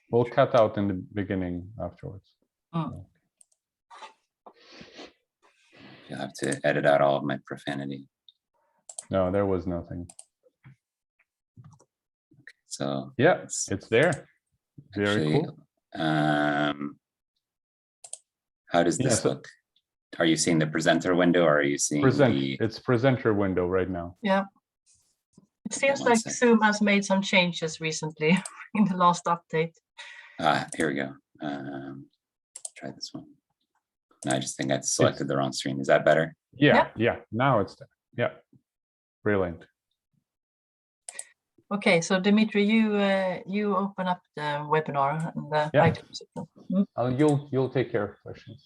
We'll cut out in the beginning afterwards. Oh. You'll have to edit out all of my profanity. No, there was nothing. So yeah, it's there. Very actually, cool. How does this look? Are you seeing the presenter window, or are you seeing It's presenter window right now. Yeah. It seems like Zoom has made some changes recently in the last update. Here we go. Try this one. No, I just think I selected the wrong screen. Is that better? Yeah. Now it's there. Yeah. Brilliant. Okay, so Dimitri, you open up the webinar and the items. You'll take care of questions.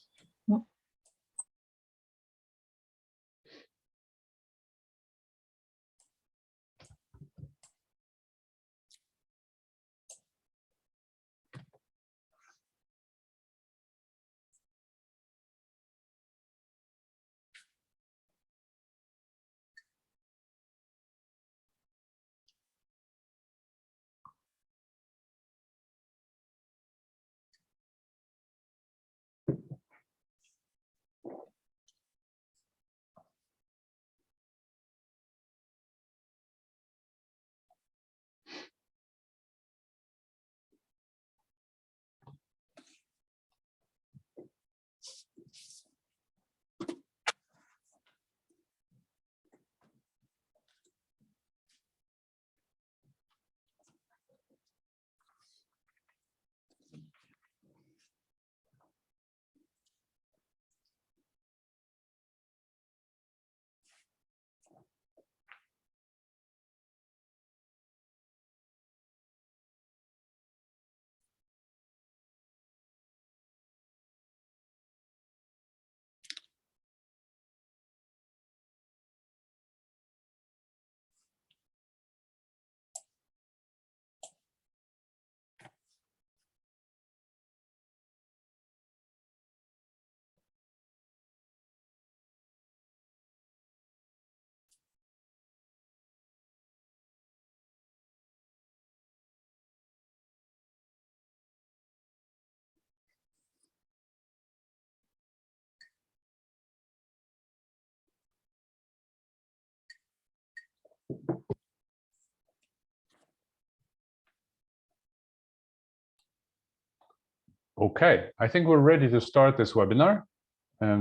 Okay, I think we're ready to start this webinar.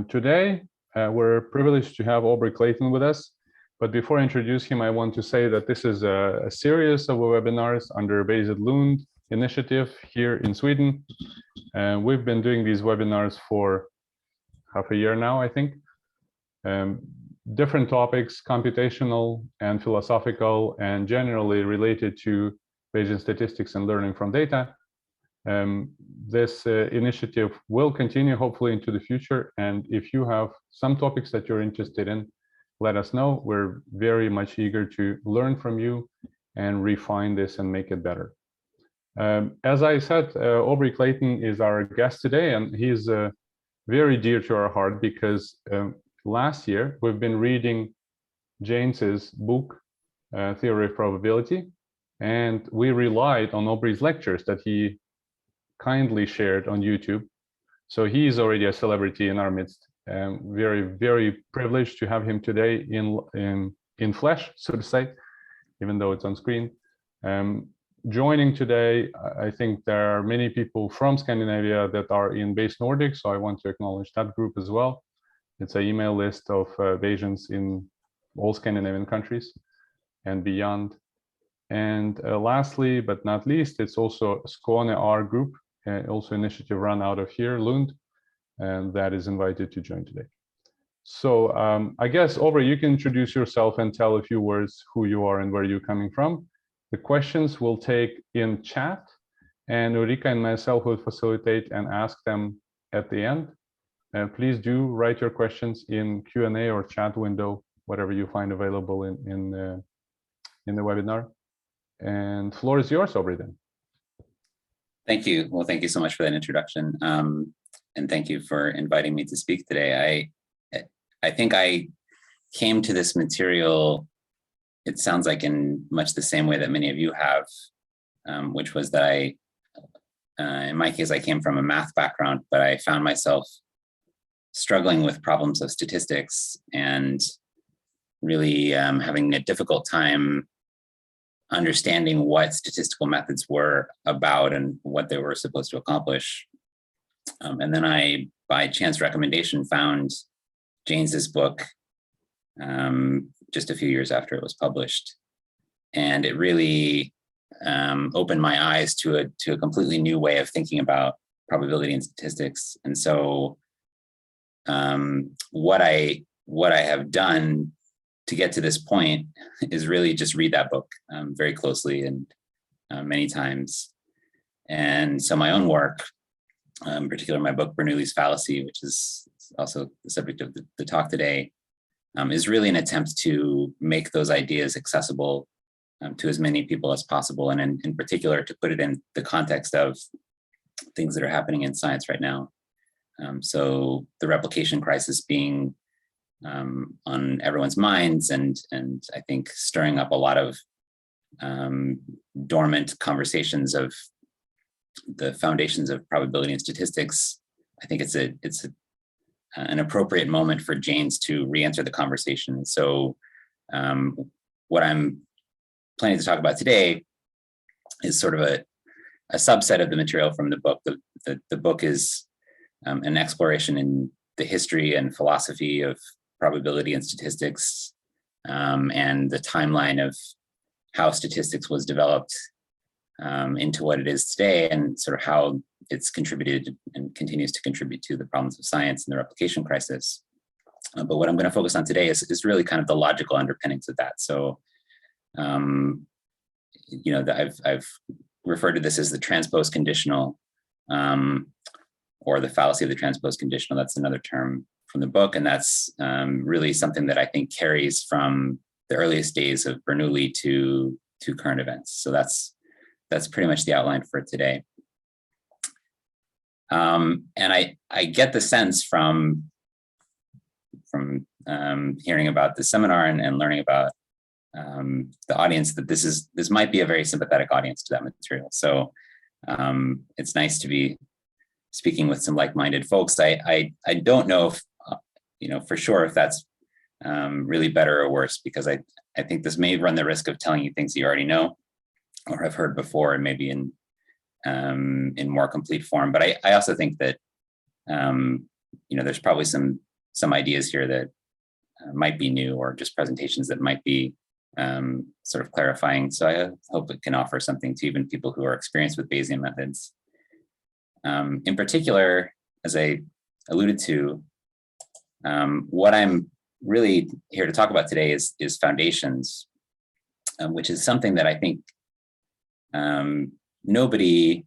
Today, we're privileged to have Aubrey Clayton with us. But before I introduce him, I want to say that this is a series of webinars under Based Lund initiative here in Sweden. And we've been doing these webinars for half a year now, I think. Different topics, computational and philosophical, and generally related to Bayesian statistics and learning from data. This initiative will continue hopefully into the future, and if you have some topics that you're interested in, let us know. We're very much eager to learn from you and refine this and make it better. As I said, Aubrey Clayton is our guest today, and he's very dear to our heart because last year we've been reading James's book, Theory of Probability, and we relied on Aubrey's lectures that he kindly shared on YouTube. So he is already a celebrity in our midst. Very, very privileged to have him today in flesh, so to say, even though it's on screen. Joining today, I think there are many people from Scandinavia that are in Base Nordic, so I want to acknowledge that group as well. It's an email list of Bayesians in all Scandinavian countries and beyond. And lastly, but not least, it's also Skåne R group, also initiative run out of here, Lund, and that is invited to join today. So I guess, Aubrey, you can introduce yourself and tell a few words who you are and where you're coming from. The questions we'll take in chat, and Ulrika and myself will facilitate and ask them at the end. Please do write your questions in Q&A or chat window, whatever you find available in the webinar. And floor is yours, Aubrey, then. Thank you. Well, thank you so much for that introduction. And thank you for inviting me to speak today. I think I came to this material, it sounds like in much the same way that many of you have, which was that in my case, I came from a math background, but I found myself struggling with problems of statistics and really having a difficult time understanding what statistical methods were about and what they were supposed to accomplish. And then I, by chance recommendation, found James's book just a few years after it was published. And it really opened my eyes to a completely new way of thinking about probability and statistics. And so what I have done to get to this point is really just read that book very closely and many times. And so my own work, in particular my book, Bernoullis Fallacy, which is also the subject of the talk today, is really an attempt to make those ideas accessible to as many people as possible. And in particular, to put it in the context of things that are happening in science right now. So the replication crisis being on everyone's minds, and I think stirring up a lot of dormant conversations of the foundations of probability and statistics. I think it's an appropriate moment for James to re-enter the conversation. So what I'm planning to talk about today is sort of a subset of the material from the book. The book is an exploration in the history and philosophy of probability and statistics, and the timeline of how statistics was developed into what it is today, and sort of how it's contributed and continues to contribute to the problems of science and the replication crisis. But what I'm going to focus on today is really kind of the logical underpinnings of that. So, I've referred to this as the transposed conditional, or the fallacy of the transposed conditional. That's another term from the book, and that's really something that I think carries from the earliest days of Bernoulli to current events. So that's pretty much the outline for today. And I get the sense from hearing about the seminar and learning about the audience that this might be a very sympathetic audience to that material. So it's nice to be speaking with some like-minded folks. I don't know if for sure if that's really better or worse, because I think this may run the risk of telling you things you already know or have heard before, and maybe in more complete form. But I also think that there's probably some ideas here that might be new, or just presentations that might be sort of clarifying. So I hope it can offer something to even people who are experienced with Bayesian methods. In particular, as I alluded to, what I'm really here to talk about today is foundations, which is something that I think nobody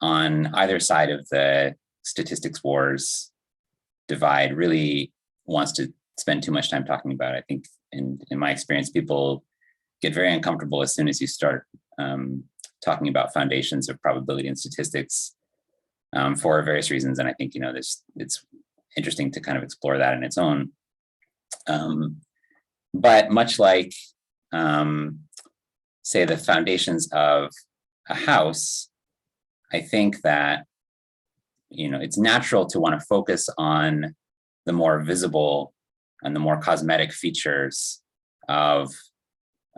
on either side of the statistics wars divide really wants to spend too much time talking about. I think in my experience, people get very uncomfortable as soon as you start talking about foundations of probability and statistics for various reasons. And I think, it's interesting to kind of explore that in its own. But much like, say, the foundations of a house, I think that, it's natural to want to focus on the more visible and the more cosmetic features of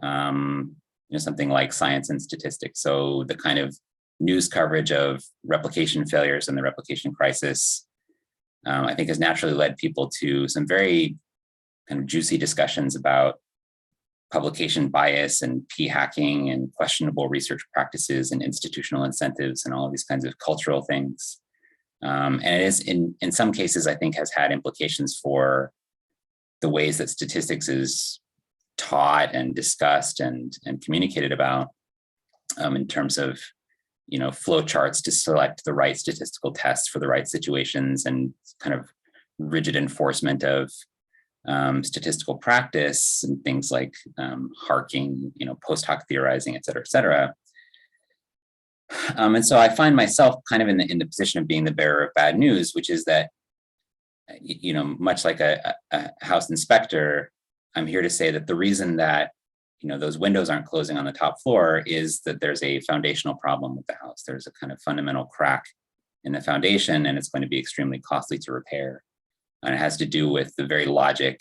something like science and statistics. So the kind of news coverage of replication failures and the replication crisis, I think, has naturally led people to some very kind of juicy discussions about publication bias and p-hacking and questionable research practices and institutional incentives and all of these kinds of cultural things. And it is, in some cases, I think, has had implications for the ways that statistics is taught and discussed and communicated about, in terms of, flow charts to select the right statistical tests for the right situations, and kind of rigid enforcement of statistical practice and things like harking, post hoc theorizing, et cetera, et cetera. And so I find myself kind of in the position of being the bearer of bad news, which is that, much like a house inspector, I'm here to say that the reason that, those windows aren't closing on the top floor is that there's a foundational problem with the house. There's a kind of fundamental crack in the foundation, and it's going to be extremely costly to repair. And it has to do with the very logic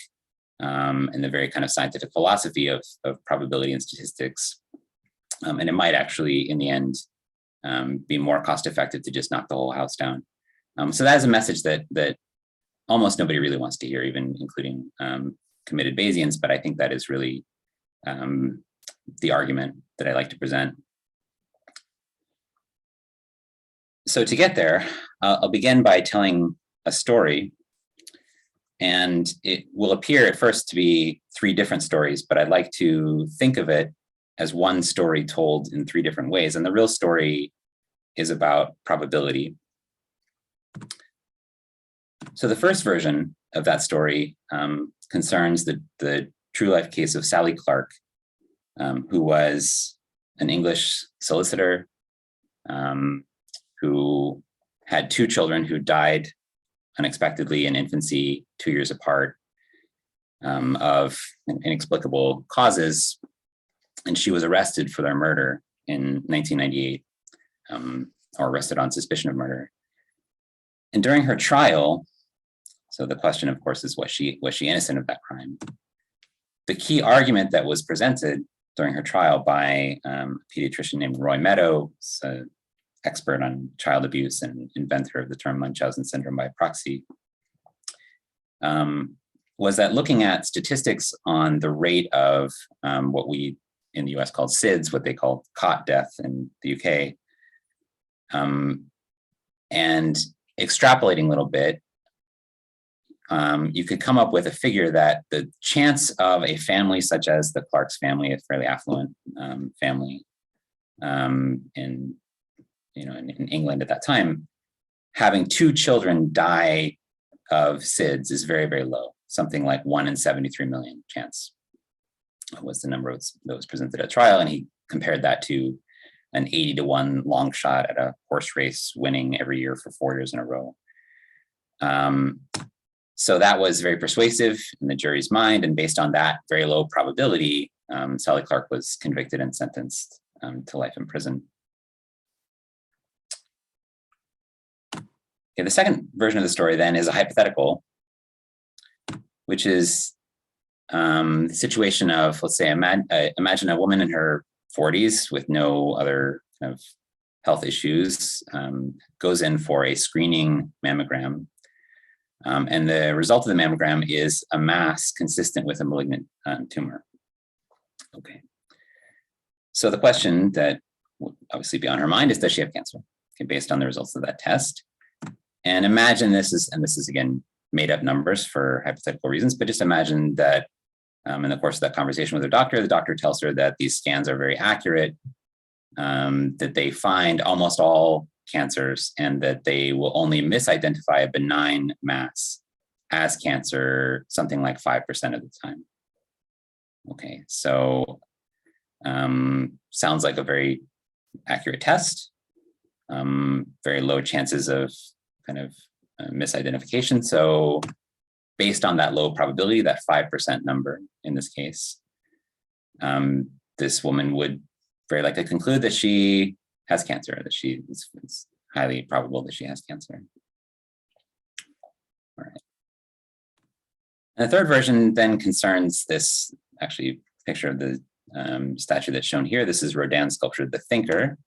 and the very kind of scientific philosophy of probability and statistics. And it might actually, in the end, be more cost effective to just knock the whole house down. So that is a message that almost nobody really wants to hear, even including committed Bayesians, but I think that is really the argument that I like to present. So to get there, I'll begin by telling a story, and it will appear at first to be 3 different stories, but I'd like to think of it as one story told in 3 different ways. And the real story is about probability. So the first version of that story concerns the true life case of Sally Clark, who was an English solicitor who had 2 children who died unexpectedly in infancy, 2 years apart, of inexplicable causes. And she was arrested for their murder in 1998, or arrested on suspicion of murder. And during her trial, so the question, of course, is was she innocent of that crime? The key argument that was presented during her trial by a pediatrician named Roy Meadow, an expert on child abuse and inventor of the term Munchausen syndrome by proxy, was that looking at statistics on the rate of what we in the US called SIDS, what they call cot death in the UK, and extrapolating a little bit, you could come up with a figure that the chance of a family such as the Clark's family, a fairly affluent family in England at that time, having 2 children die of SIDS is very, very low. Something like 1 in 73 million chance was the number that was presented at trial. And he compared that to an 80-to-1 long shot at a horse race winning every year for 4 years in a row. So that was very persuasive in the jury's mind. And based on that very low probability, Sally Clark was convicted and sentenced to life in prison. Okay, the second version of the story then is a hypothetical, which is the situation of, let's say, imagine a woman in her 40s with no other kind of health issues, goes in for a screening mammogram. And the result of the mammogram is a mass consistent with a malignant tumor. Okay. So the question that would obviously be on her mind is, does she have cancer? Okay, based on the results of that test. And imagine this is again, made up numbers for hypothetical reasons, but just imagine that in the course of that conversation with her doctor, the doctor tells her that these scans are very accurate, that they find almost all cancers, and that they will only misidentify a benign mass as cancer something like 5% of the time. Okay, so sounds like a very accurate test, very low chances of kind of misidentification. So based on that low probability, that 5% number in this case, this woman would very likely conclude that she has cancer, that it's highly probable that she has cancer. All right. And the third version then concerns this actually picture of the statue that's shown here. This is Rodin's sculpture, The Thinker.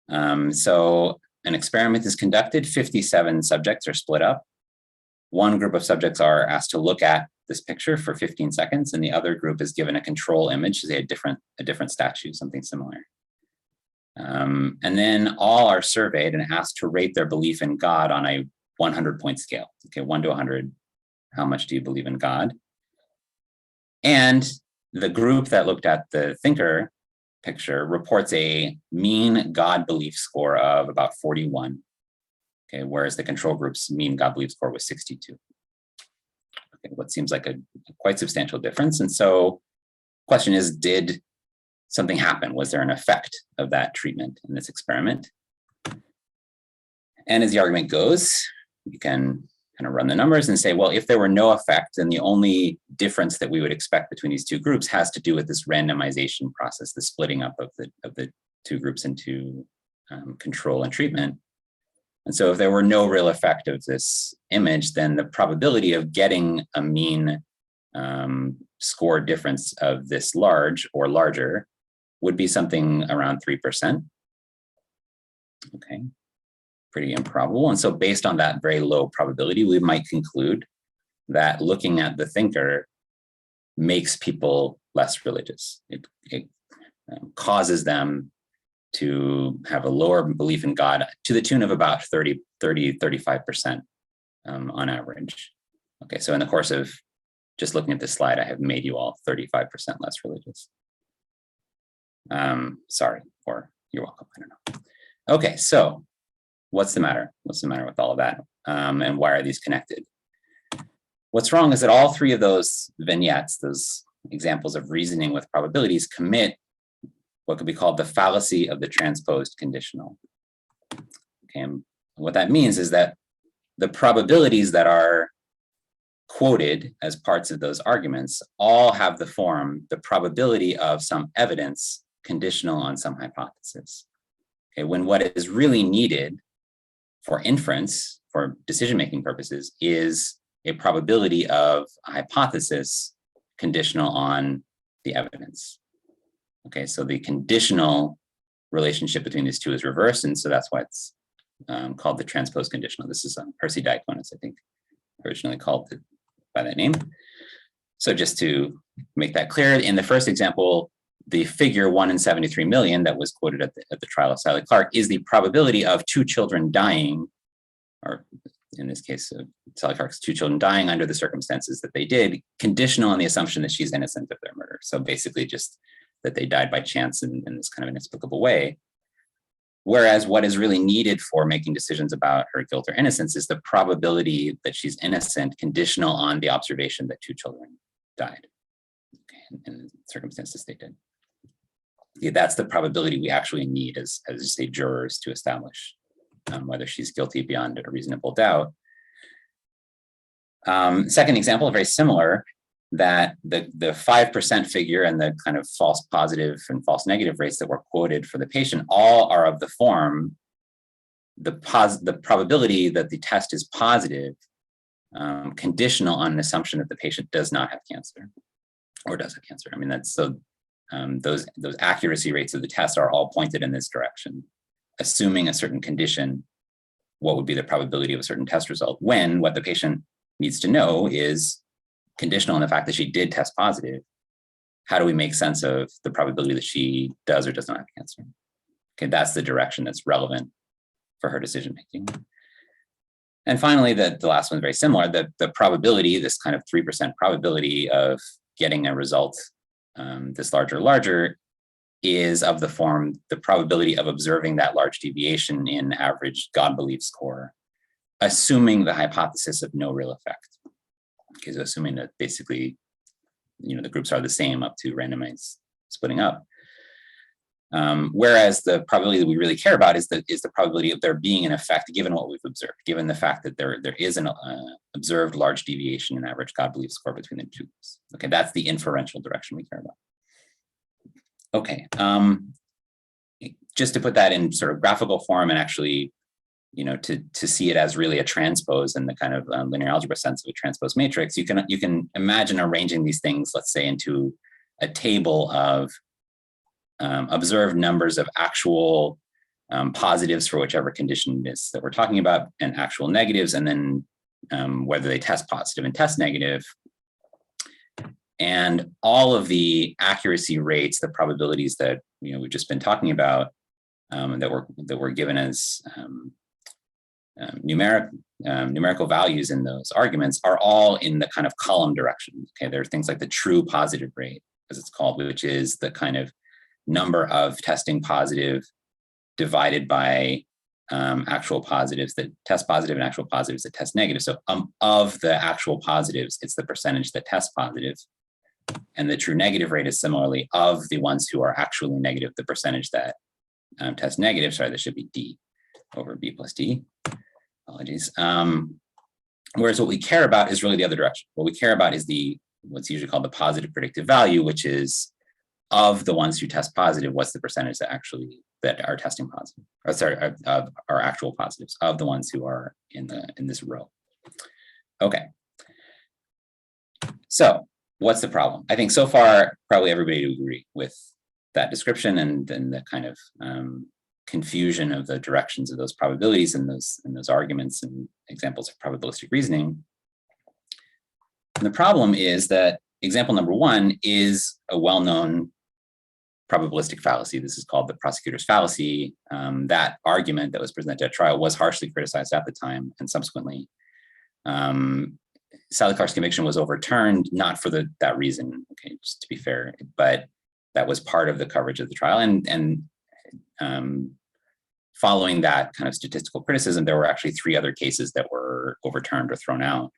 So an experiment is conducted, 57 subjects are split up. One group of subjects are asked to look at this picture for 15 seconds, and the other group is given a control image, so they had a different statue, something similar. And then all are surveyed and asked to rate their belief in God on a 100-point scale. Okay, 1 to 100, how much do you believe in God? And the group that looked at the Thinker picture reports a mean God belief score of about 41. Okay, whereas the control group's mean God belief score was 62. Okay, what seems like a quite substantial difference. And so the question is, did something happen? Was there an effect of that treatment in this experiment? And as the argument goes, you can kind of run the numbers and say, well, if there were no effect, then the only difference that we would expect between these two groups has to do with this randomization process, the splitting up of the two groups into control and treatment. And so if there were no real effect of this image, then the probability of getting a mean score difference of this large or larger would be something around 3%. Okay, pretty improbable. And so based on that very low probability, we might conclude that looking at the thinker makes people less religious. It causes them to have a lower belief in God to the tune of about 35% on average. Okay, so in the course of just looking at this slide, I have made you all 35% less religious. Sorry, or you're welcome, I don't know. Okay, so what's the matter? What's the matter with all of that? And why are these connected? What's wrong is that all three of those vignettes, those examples of reasoning with probabilities, commit what could be called the fallacy of the transposed conditional. Okay, and what that means is that the probabilities that are quoted as parts of those arguments all have the form, the probability of some evidence conditional on some hypothesis. Okay, when what is really needed for inference, for decision-making purposes, is a probability of a hypothesis conditional on the evidence. Okay, so the conditional relationship between these two is reversed, and so that's why it's called the transposed conditional. This is Percy Diaconus, I think, originally called it by that name. So just to make that clear, in the first example, the figure 1 in 73 million that was quoted at the trial of Sally Clark is the probability of 2 children dying, or in this case, Sally Clark's 2 children dying under the circumstances that they did, conditional on the assumption that she's innocent of their murder. So basically just that they died by chance in this kind of inexplicable way. Whereas what is really needed for making decisions about her guilt or innocence is the probability that she's innocent, conditional on the observation that 2 children died, okay, in the circumstances they did. Yeah, that's the probability we actually need as say jurors to establish whether she's guilty beyond a reasonable doubt. Second example, very similar, that the 5% figure and the kind of false positive and false negative rates that were quoted for the patient all are of the form, the probability that the test is positive, conditional on an assumption that the patient does not have cancer or does have cancer. I mean, that's so those accuracy rates of the test are all pointed in this direction. Assuming a certain condition, what would be the probability of a certain test result, when what the patient needs to know is conditional on the fact that she did test positive. How do we make sense of the probability that she does or does not have cancer? Okay, that's the direction that's relevant for her decision making. And finally, the last one is very similar. The probability, this kind of 3% probability of getting a result this larger, is of the form, the probability of observing that large deviation in average God belief score, assuming the hypothesis of no real effect. Okay, so assuming that basically, the groups are the same up to randomized splitting up. Whereas the probability that we really care about is the probability of there being an effect given what we've observed, given the fact that there is an observed large deviation in average God belief score between the two groups. Okay, that's the inferential direction we care about. Okay, just to put that in sort of graphical form and actually, to see it as really a transpose in the kind of linear algebra sense of a transpose matrix, you can imagine arranging these things, let's say, into a table of observed numbers of actual positives for whichever condition is that we're talking about, and actual negatives, and then whether they test positive and test negative. And all of the accuracy rates, the probabilities that we've just been talking about, that were given as numerical values in those arguments, are all in the kind of column direction. Okay, there are things like the true positive rate, as it's called, which is the kind of number of testing positive divided by actual positives that test positive and actual positives that test negative. So of the actual positives, it's the percentage that test positive. And the true negative rate is similarly of the ones who are actually negative, the percentage that test negative. Sorry, that should be D over B plus D. Apologies. Whereas what we care about is really the other direction. What we care about is what's usually called the positive predictive value, which is of the ones who test positive, what's the percentage that are testing positive, or sorry, of our actual positives, of the ones who are in this row. Okay. So what's the problem? I think so far, probably everybody would agree with that description and then the kind of confusion of the directions of those probabilities and those arguments and examples of probabilistic reasoning. And the problem is that example number one is a well-known probabilistic fallacy. This is called the prosecutor's fallacy. That argument that was presented at trial was harshly criticized at the time, and subsequently Sally Clark's conviction was overturned, not for that reason, okay, just to be fair, but that was part of the coverage of the trial. And following that kind of statistical criticism, there were actually 3 other cases that were overturned or thrown out,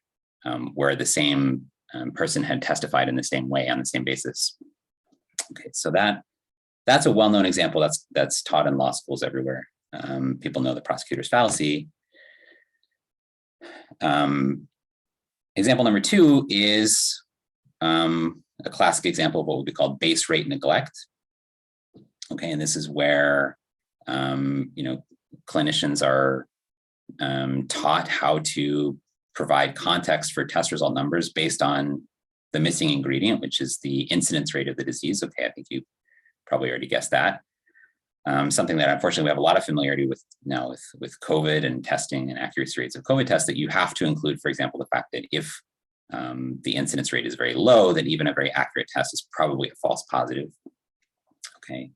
where the same person had testified in the same way on the same basis. Okay, so that's a well-known example that's taught in law schools everywhere. People know the prosecutor's fallacy. Example number 2 is a classic example of what would be called base rate neglect. Okay, and this is where clinicians are taught how to provide context for test result numbers based on the missing ingredient, which is the incidence rate of the disease. Okay, I think you probably already guessed that. Something that unfortunately we have a lot of familiarity with now with COVID and testing and accuracy rates of COVID tests, that you have to include, for example, the fact that if the incidence rate is very low, then even a very accurate test is probably a false positive. Okay,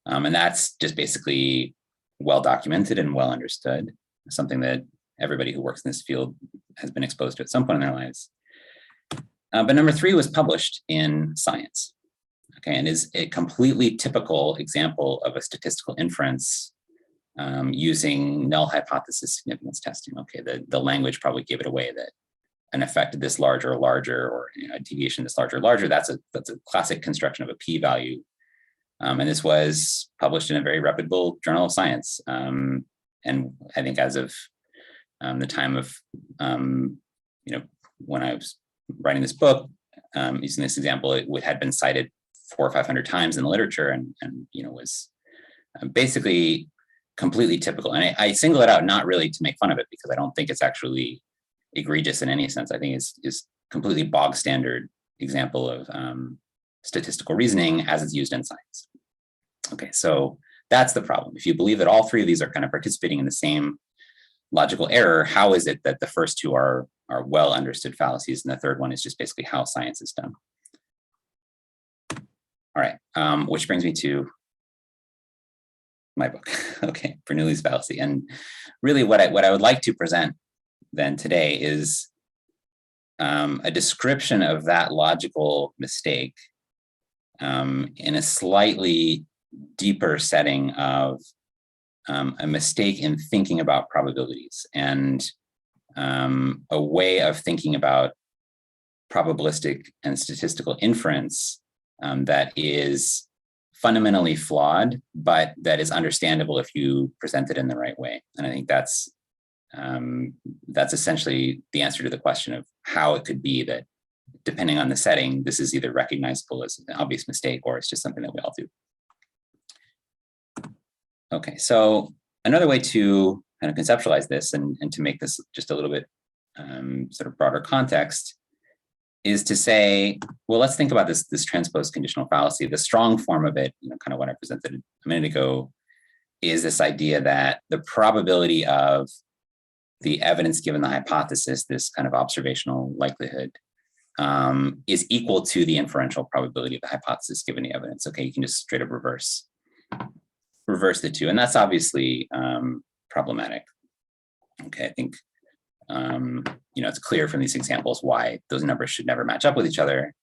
and that's just basically well documented and well understood, something that everybody who works in this field has been exposed to at some point in their lives. But number 3 was published in Science. Okay, and is a completely typical example of a statistical inference using null hypothesis significance testing. Okay, the language probably gave it away that an effect this large or larger, or a deviation this large or larger, that's a classic construction of a p-value. And this was published in a very reputable journal of science. And I think as of the time of when I was writing this book, using this example, it had been cited 400 or 500 times in the literature, and was basically completely typical. And I single it out not really to make fun of it, because I don't think it's actually egregious in any sense. I think it's completely bog standard example of statistical reasoning as it's used in science. Okay, so that's the problem. If you believe that all 3 of these are kind of participating in the same logical error, how is it that the first 2 are well understood fallacies, and the third one is just basically how science is done? All right, which brings me to my book. Okay, Bernoulli's Fallacy. And really what I would like to present then today is a description of that logical mistake in a slightly deeper setting of a mistake in thinking about probabilities, and a way of thinking about probabilistic and statistical inference that is fundamentally flawed, but that is understandable if you present it in the right way. And I think that's essentially the answer to the question of how it could be that, depending on the setting, this is either recognizable as an obvious mistake, or it's just something that we all do. Okay, so another way to kind of conceptualize this and to make this just a little bit sort of broader context is to say, well, let's think about this transposed conditional fallacy. The strong form of it, kind of what I presented a minute ago, is this idea that the probability of the evidence given the hypothesis, this kind of observational likelihood, is equal to the inferential probability of the hypothesis given the evidence. Okay, you can just straight up reverse the 2, and that's obviously problematic. Okay, I think it's clear from these examples why those numbers should never match up with each other.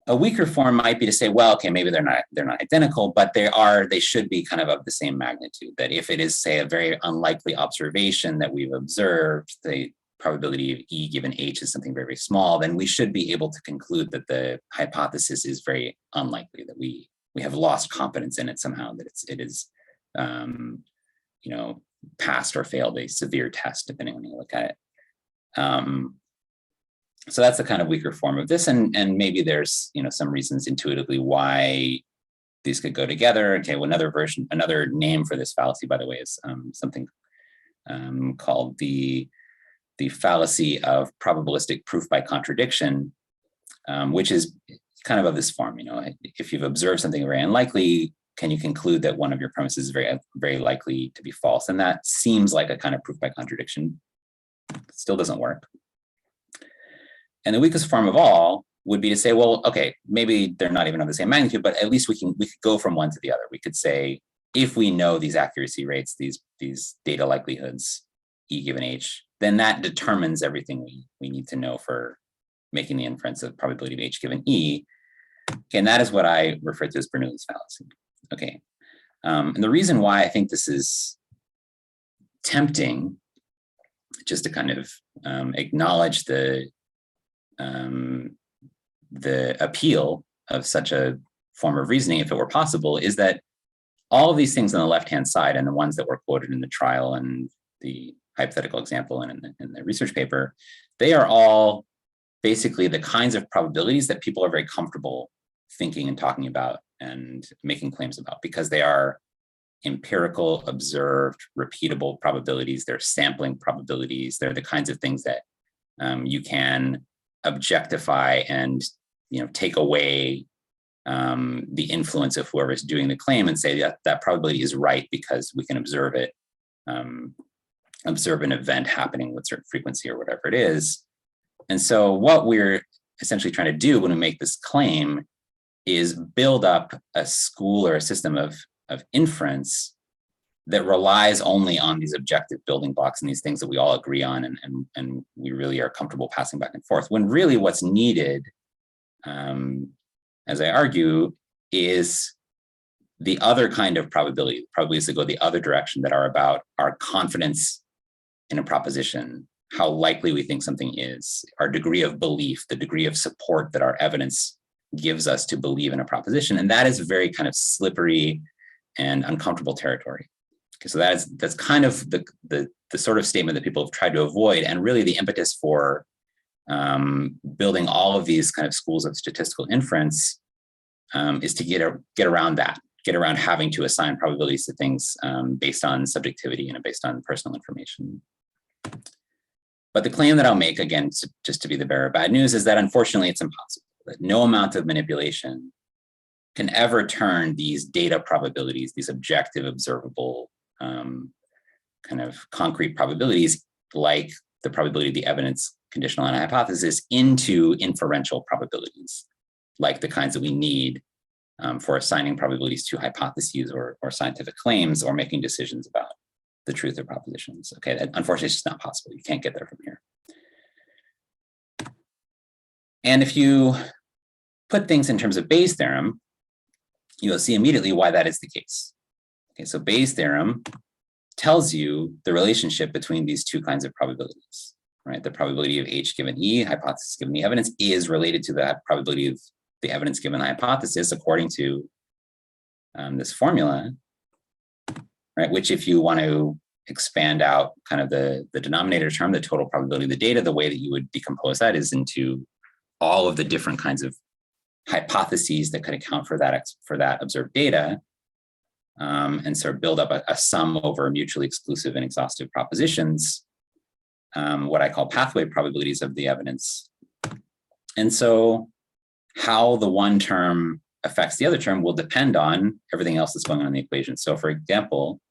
A weaker form might be to say, well, okay, maybe they're not identical, but they should be kind of the same magnitude. That if it is, say, a very unlikely observation that we've observed, the probability of E given H is something very, very small, then we should be able to conclude that the hypothesis is very unlikely, that we have lost confidence in it somehow, that it is passed or failed a severe test, depending on how you look at it. So that's the kind of weaker form of this, and maybe there's some reasons intuitively why these could go together. Okay, well, another name for this fallacy, by the way, is something called the fallacy of probabilistic proof by contradiction, which is kind of this form. If you've observed something very unlikely, can you conclude that one of your premises is very, very likely to be false? And that seems like a kind of proof by contradiction. It still doesn't work. And the weakest form of all would be to say, well, okay, maybe they're not even of the same magnitude, but at least we could go from one to the other. We could say, if we know these accuracy rates, these data likelihoods, E given H, then that determines everything we need to know for making the inference of probability of H given E. Okay, and that is what I refer to as Bernoulli's fallacy. Okay, and the reason why I think this is tempting, just to kind of acknowledge the appeal of such a form of reasoning, if it were possible, is that all of these things on the left-hand side, and the ones that were quoted in the trial and the hypothetical example and in the research paper, they are all basically the kinds of probabilities that people are very comfortable thinking and talking about and making claims about, because they are empirical, observed, repeatable probabilities. They're sampling probabilities. They're the kinds of things that you can objectify and take away the influence of whoever is doing the claim and say that probability is right because we can observe it, observe an event happening with certain frequency or whatever it is. And so what we're essentially trying to do when we make this claim is build up a school or a system of inference that relies only on these objective building blocks and these things that we all agree on and we really are comfortable passing back and forth, when really what's needed, as I argue, is the other kind of probability, probabilities that go the other direction, that are about our confidence in a proposition, how likely we think something is, our degree of belief, the degree of support that our evidence gives us to believe in a proposition. And that is very kind of slippery and uncomfortable territory. Okay, so that's kind of the sort of statement that people have tried to avoid, and really the impetus for building all of these kind of schools of statistical inference is to get around that, get around having to assign probabilities to things based on subjectivity and based on personal information. But the claim that I'll make, again, just to be the bearer of bad news, is that unfortunately it's impossible, that no amount of manipulation can ever turn these data probabilities, these objective, observable, kind of concrete probabilities, like the probability of the evidence, conditional, and a hypothesis, into inferential probabilities, like the kinds that we need for assigning probabilities to hypotheses or scientific claims, or making decisions about the truth of propositions. Okay, that, unfortunately, it's just not possible. You can't get there from here. And if you put things in terms of Bayes' theorem, you'll see immediately why that is the case. Okay, so Bayes' theorem tells you the relationship between these two kinds of probabilities, right? The probability of H given E, hypothesis given the evidence, is related to that probability of the evidence given the hypothesis, according to this formula, right? Which, if you want to expand out kind of the denominator term, the total probability of the data, the way that you would decompose that is into all of the different kinds of hypotheses that could account for that observed data, and sort of build up a sum over mutually exclusive and exhaustive propositions, what I call pathway probabilities of the evidence. And so how the one term affects the other term will depend on everything else that's going on in the equation. So for example,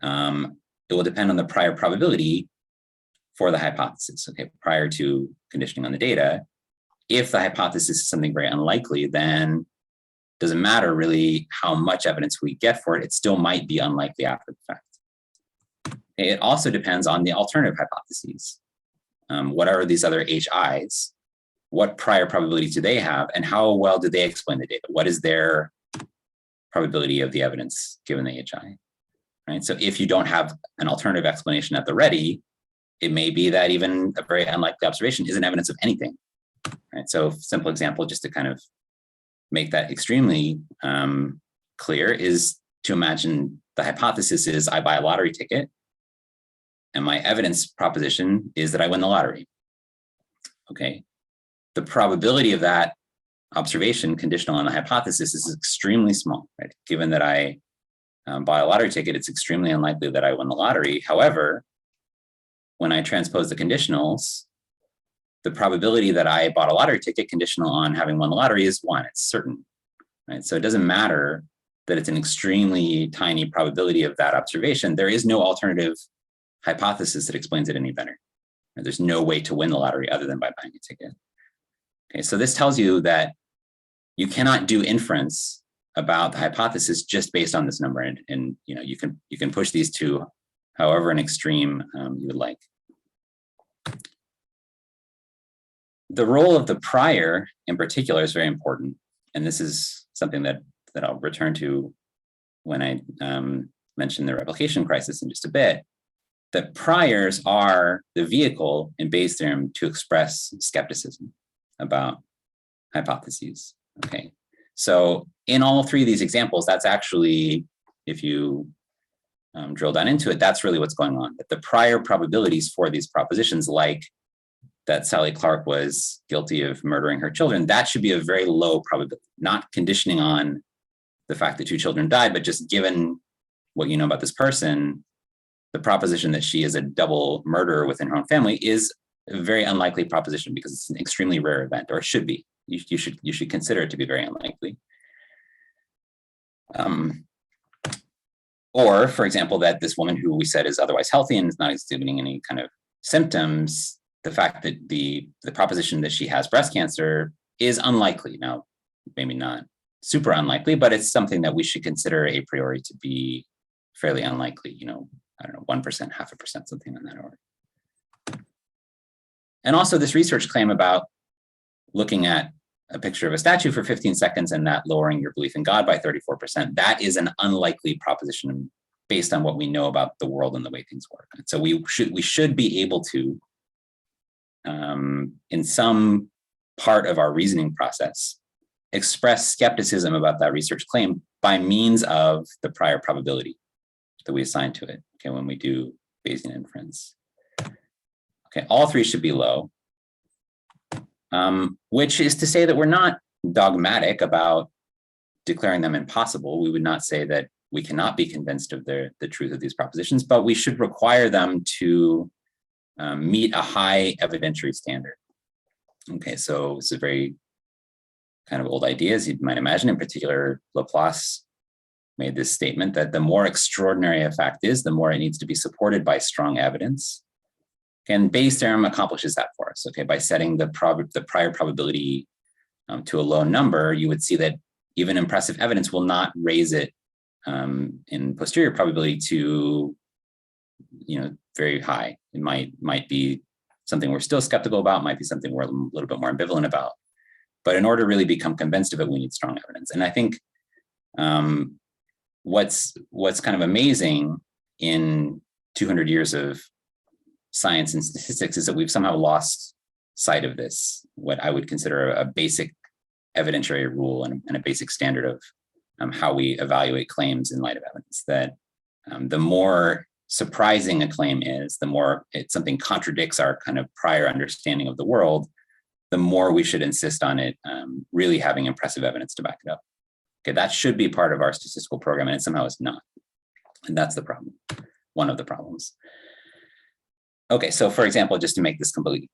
it will depend on the prior probability for the hypothesis, okay, prior to conditioning on the data. If the hypothesis is something very unlikely, then it doesn't matter really how much evidence we get for it, it still might be unlikely after the fact. It also depends on the alternative hypotheses. What are these other HIs? What prior probabilities do they have, and how well do they explain the data? What is their probability of the evidence given the HI? Right? So if you don't have an alternative explanation at the ready, it may be that even a very unlikely observation isn't evidence of anything. Right? So simple example, just to kind of make that extremely clear, is to imagine the hypothesis is I buy a lottery ticket, and my evidence proposition is that I win the lottery. Okay, the probability of that observation conditional on the hypothesis is extremely small, right? Given that I buy a lottery ticket, it's extremely unlikely that I win the lottery. However, when I transpose the conditionals, the probability that I bought a lottery ticket conditional on having won the lottery is 1, it's certain, right? So it doesn't matter that it's an extremely tiny probability of that observation. There is no alternative hypothesis that explains it any better. There's no way to win the lottery other than by buying a ticket. Okay, so this tells you that you cannot do inference about the hypothesis just based on this number, and you know, you can push these to however an extreme you would like. The role of the prior in particular is very important, and this is something that I'll return to when I mention the replication crisis in just a bit. That priors are the vehicle in Bayes' theorem to express skepticism about hypotheses. Okay, so in all 3 of these examples, that's actually, if you drill down into it, that's really what's going on. That the prior probabilities for these propositions, like that Sally Clark was guilty of murdering her children, that should be a very low probability, not conditioning on the fact that 2 children died, but just given what you know about this person, the proposition that she is a double murderer within her own family is a very unlikely proposition because it's an extremely rare event, or it should be. You should consider it to be very unlikely. Or, for example, that this woman who we said is otherwise healthy and is not exhibiting any kind of symptoms, the fact that the proposition that she has breast cancer is unlikely. Now, maybe not super unlikely, but it's something that we should consider a priori to be fairly unlikely, you know, I don't know, 1%, 0.5%, something in that order. And also this research claim about looking at a picture of a statue for 15 seconds and that lowering your belief in God by 34%, that is an unlikely proposition based on what we know about the world and the way things work. And so we should be able to, in some part of our reasoning process, express skepticism about that research claim by means of the prior probability that we assign to it, okay, when we do Bayesian inference. Okay, all 3 should be low, which is to say that we're not dogmatic about declaring them impossible. We would not say that we cannot be convinced of the truth of these propositions, but we should require them to meet a high evidentiary standard. Okay, so it's a very kind of old idea, as you might imagine. In particular, Laplace made this statement that the more extraordinary a fact is, the more it needs to be supported by strong evidence. And Bayes' theorem accomplishes that for us. Okay, by setting the prior probability to a low number, you would see that even impressive evidence will not raise it in posterior probability to, you know, very high. It might be something we're still skeptical about, might be something we're a little bit more ambivalent about. But in order to really become convinced of it, we need strong evidence. And I think what's kind of amazing in 200 years of science and statistics is that we've somehow lost sight of this, what I would consider a basic evidentiary rule and a basic standard of how we evaluate claims in light of evidence, that the more surprising a claim is, the more something contradicts our kind of prior understanding of the world, the more we should insist on it really having impressive evidence to back it up. Okay, that should be part of our statistical program, and it somehow is not. And that's the problem, one of the problems. Okay, so for example, just to make this completely,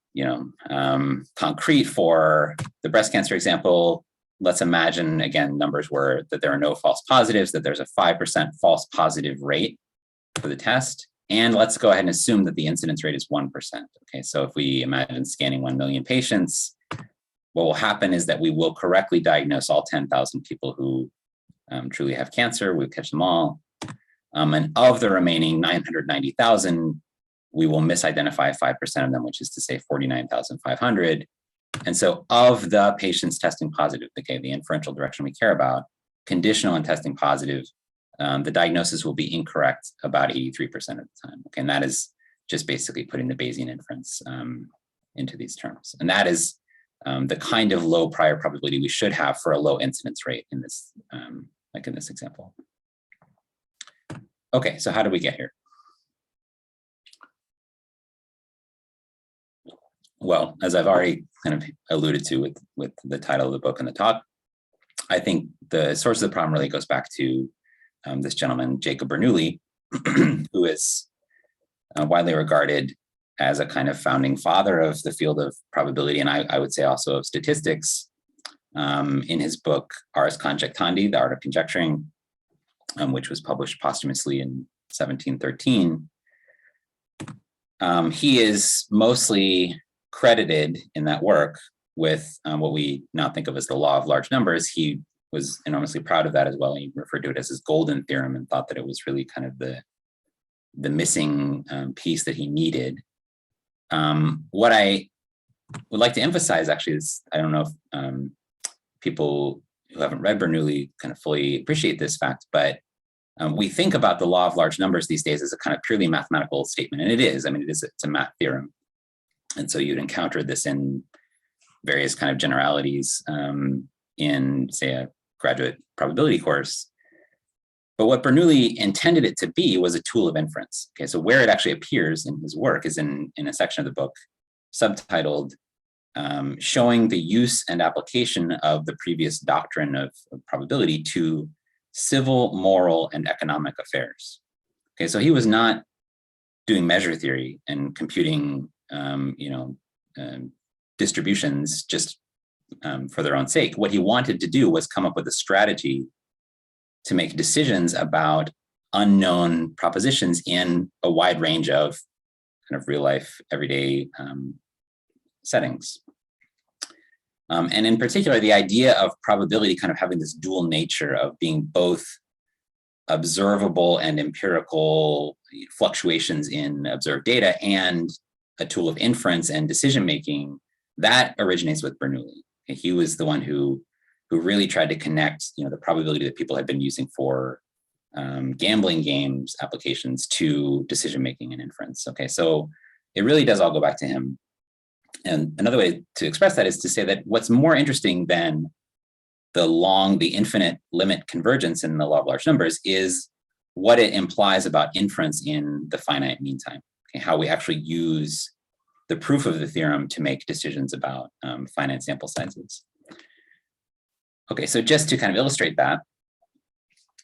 concrete for the breast cancer example, let's imagine, again, numbers were that there are no false positives, that there's a 5% false positive rate for the test. And let's go ahead and assume that the incidence rate is 1%. Okay, so if we imagine scanning 1 million patients, what will happen is that we will correctly diagnose all 10,000 people who truly have cancer. We'll catch them all. And of the remaining 990,000, we will misidentify 5% of them, which is to say 49,500. And so of the patients testing positive, okay, the inferential direction we care about, conditional and testing positive, the diagnosis will be incorrect about 83% of the time. Okay, and that is just basically putting the Bayesian inference into these terms. And that is the kind of low prior probability we should have for a low incidence rate in this, like in this example. Okay, so how did we get here? Well, as I've already kind of alluded to with the title of the book and the talk, I think the source of the problem really goes back to this gentleman, Jacob Bernoulli, who is widely regarded as a kind of founding father of the field of probability, and I would say also of statistics. In his book, Ars Conjectandi, The Art of Conjecturing, which was published posthumously in 1713. He is mostly credited in that work with what we now think of as the law of large numbers. He was enormously proud of that as well. He referred to it as his golden theorem and thought that it was really kind of the missing piece that he needed. What I would like to emphasize actually is, I don't know if people who haven't read Bernoulli kind of fully appreciate this fact, but we think about the law of large numbers these days as a kind of purely mathematical statement, and it is. I mean, it's a math theorem. And so you'd encounter this in various kind of generalities in, say, a graduate probability course. But what Bernoulli intended it to be was a tool of inference. Okay, so where it actually appears in his work is in a section of the book subtitled Showing the Use and Application of the Previous Doctrine of Probability to Civil, Moral, and Economic Affairs. Okay, so he was not doing measure theory and computing distributions just for their own sake. What he wanted to do was come up with a strategy to make decisions about unknown propositions in a wide range of kind of real life, everyday settings. And in particular, the idea of probability kind of having this dual nature of being both observable and empirical fluctuations in observed data and a tool of inference and decision-making, that originates with Bernoulli. He was the one who really tried to connect, the probability that people had been using for gambling games applications to decision-making and inference. Okay, so it really does all go back to him. And another way to express that is to say that what's more interesting than the infinite limit convergence in the law of large numbers is what it implies about inference in the finite meantime. Okay, how we actually use the proof of the theorem to make decisions about finite sample sizes. Okay, so just to kind of illustrate that,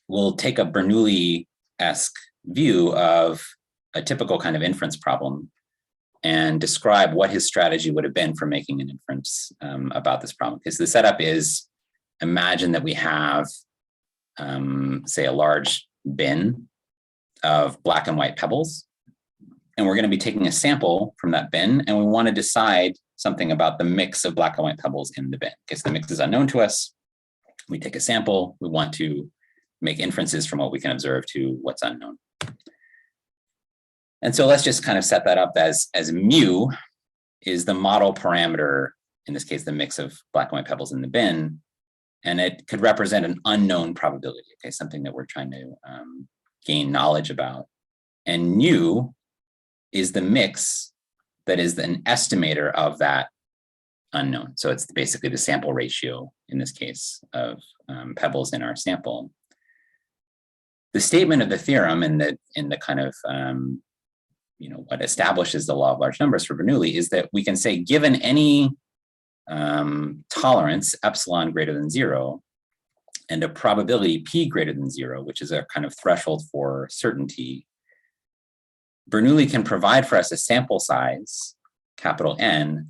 we'll take a Bernoulli-esque view of a typical kind of inference problem and describe what his strategy would have been for making an inference about this problem. Because the setup is, imagine that we have, say, a large bin of black and white pebbles, and we're going to be taking a sample from that bin, and we want to decide something about the mix of black and white pebbles in the bin. Okay, so the mix is unknown to us. We take a sample. We want to make inferences from what we can observe to what's unknown. And so let's just kind of set that up as mu is the model parameter, in this case, the mix of black and white pebbles in the bin, and it could represent an unknown probability, okay, something that we're trying to gain knowledge about. And nu is the mix that is an estimator of that unknown. So it's basically the sample ratio, in this case, of pebbles in our sample. The statement of the theorem in the kind of what establishes the law of large numbers for Bernoulli is that we can say, given any tolerance epsilon greater than 0 and a probability p greater than 0, which is a kind of threshold for certainty, Bernoulli can provide for us a sample size, capital N,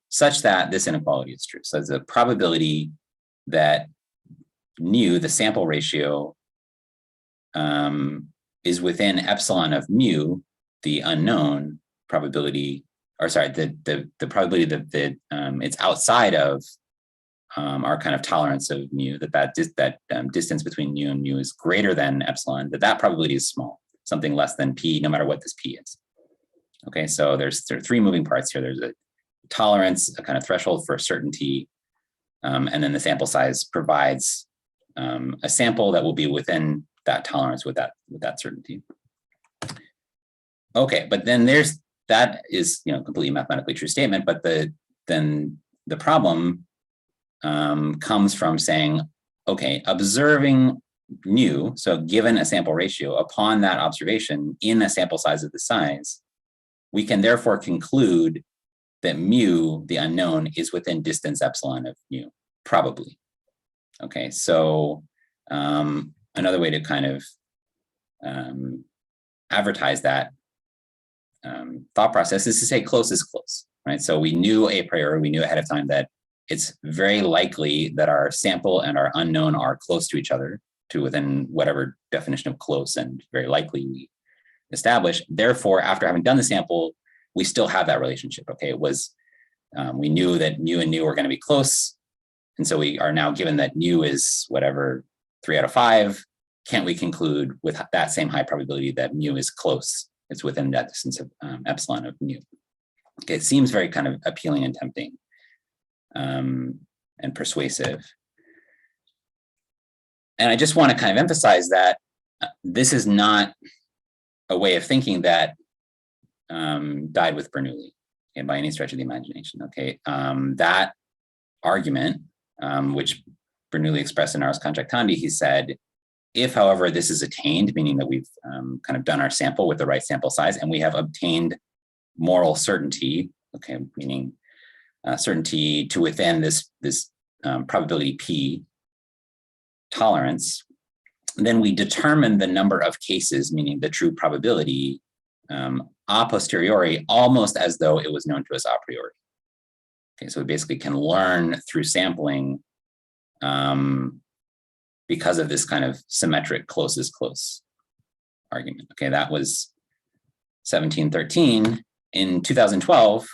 such that this inequality is true. So there's a probability that nu, the sample ratio, is within epsilon of mu, the unknown probability, or sorry, the probability that it's outside of our kind of tolerance of mu, that distance between nu and mu is greater than epsilon, that probability is small, something less than p, no matter what this p is. Okay, so there are three moving parts here. There's a tolerance, a kind of threshold for certainty, and then the sample size provides a sample that will be within that tolerance with that certainty. Okay, but then that is completely mathematically true statement, but then the problem comes from saying, okay, observing nu, so given a sample ratio, upon that observation in a sample size of the size, we can therefore conclude that mu, the unknown, is within distance epsilon of mu, probably. Okay, so another way to kind of advertise that thought process is to say close is close, right? So we knew a priori, we knew ahead of time that it's very likely that our sample and our unknown are close to each other, to within whatever definition of close and very likely we establish. Therefore, after having done the sample, we still have that relationship. Okay, it was, we knew that mu and nu were going to be close. And so we are now given that nu is whatever, 3 out of 5. Can't we conclude with that same high probability that mu is close? It's within that distance of epsilon of mu. Okay, it seems very kind of appealing and tempting and persuasive. And I just want to kind of emphasize that this is not a way of thinking that died with Bernoulli, okay, by any stretch of the imagination. Okay, that argument, which Bernoulli expressed in Ars Contractandi, he said, if, however, this is attained, meaning that we've kind of done our sample with the right sample size, and we have obtained moral certainty, okay, meaning certainty to within this probability P tolerance, then we determine the number of cases, meaning the true probability, a posteriori, almost as though it was known to us a priori. Okay, so we basically can learn through sampling because of this kind of symmetric close is close argument. Okay, that was 1713. In 2012,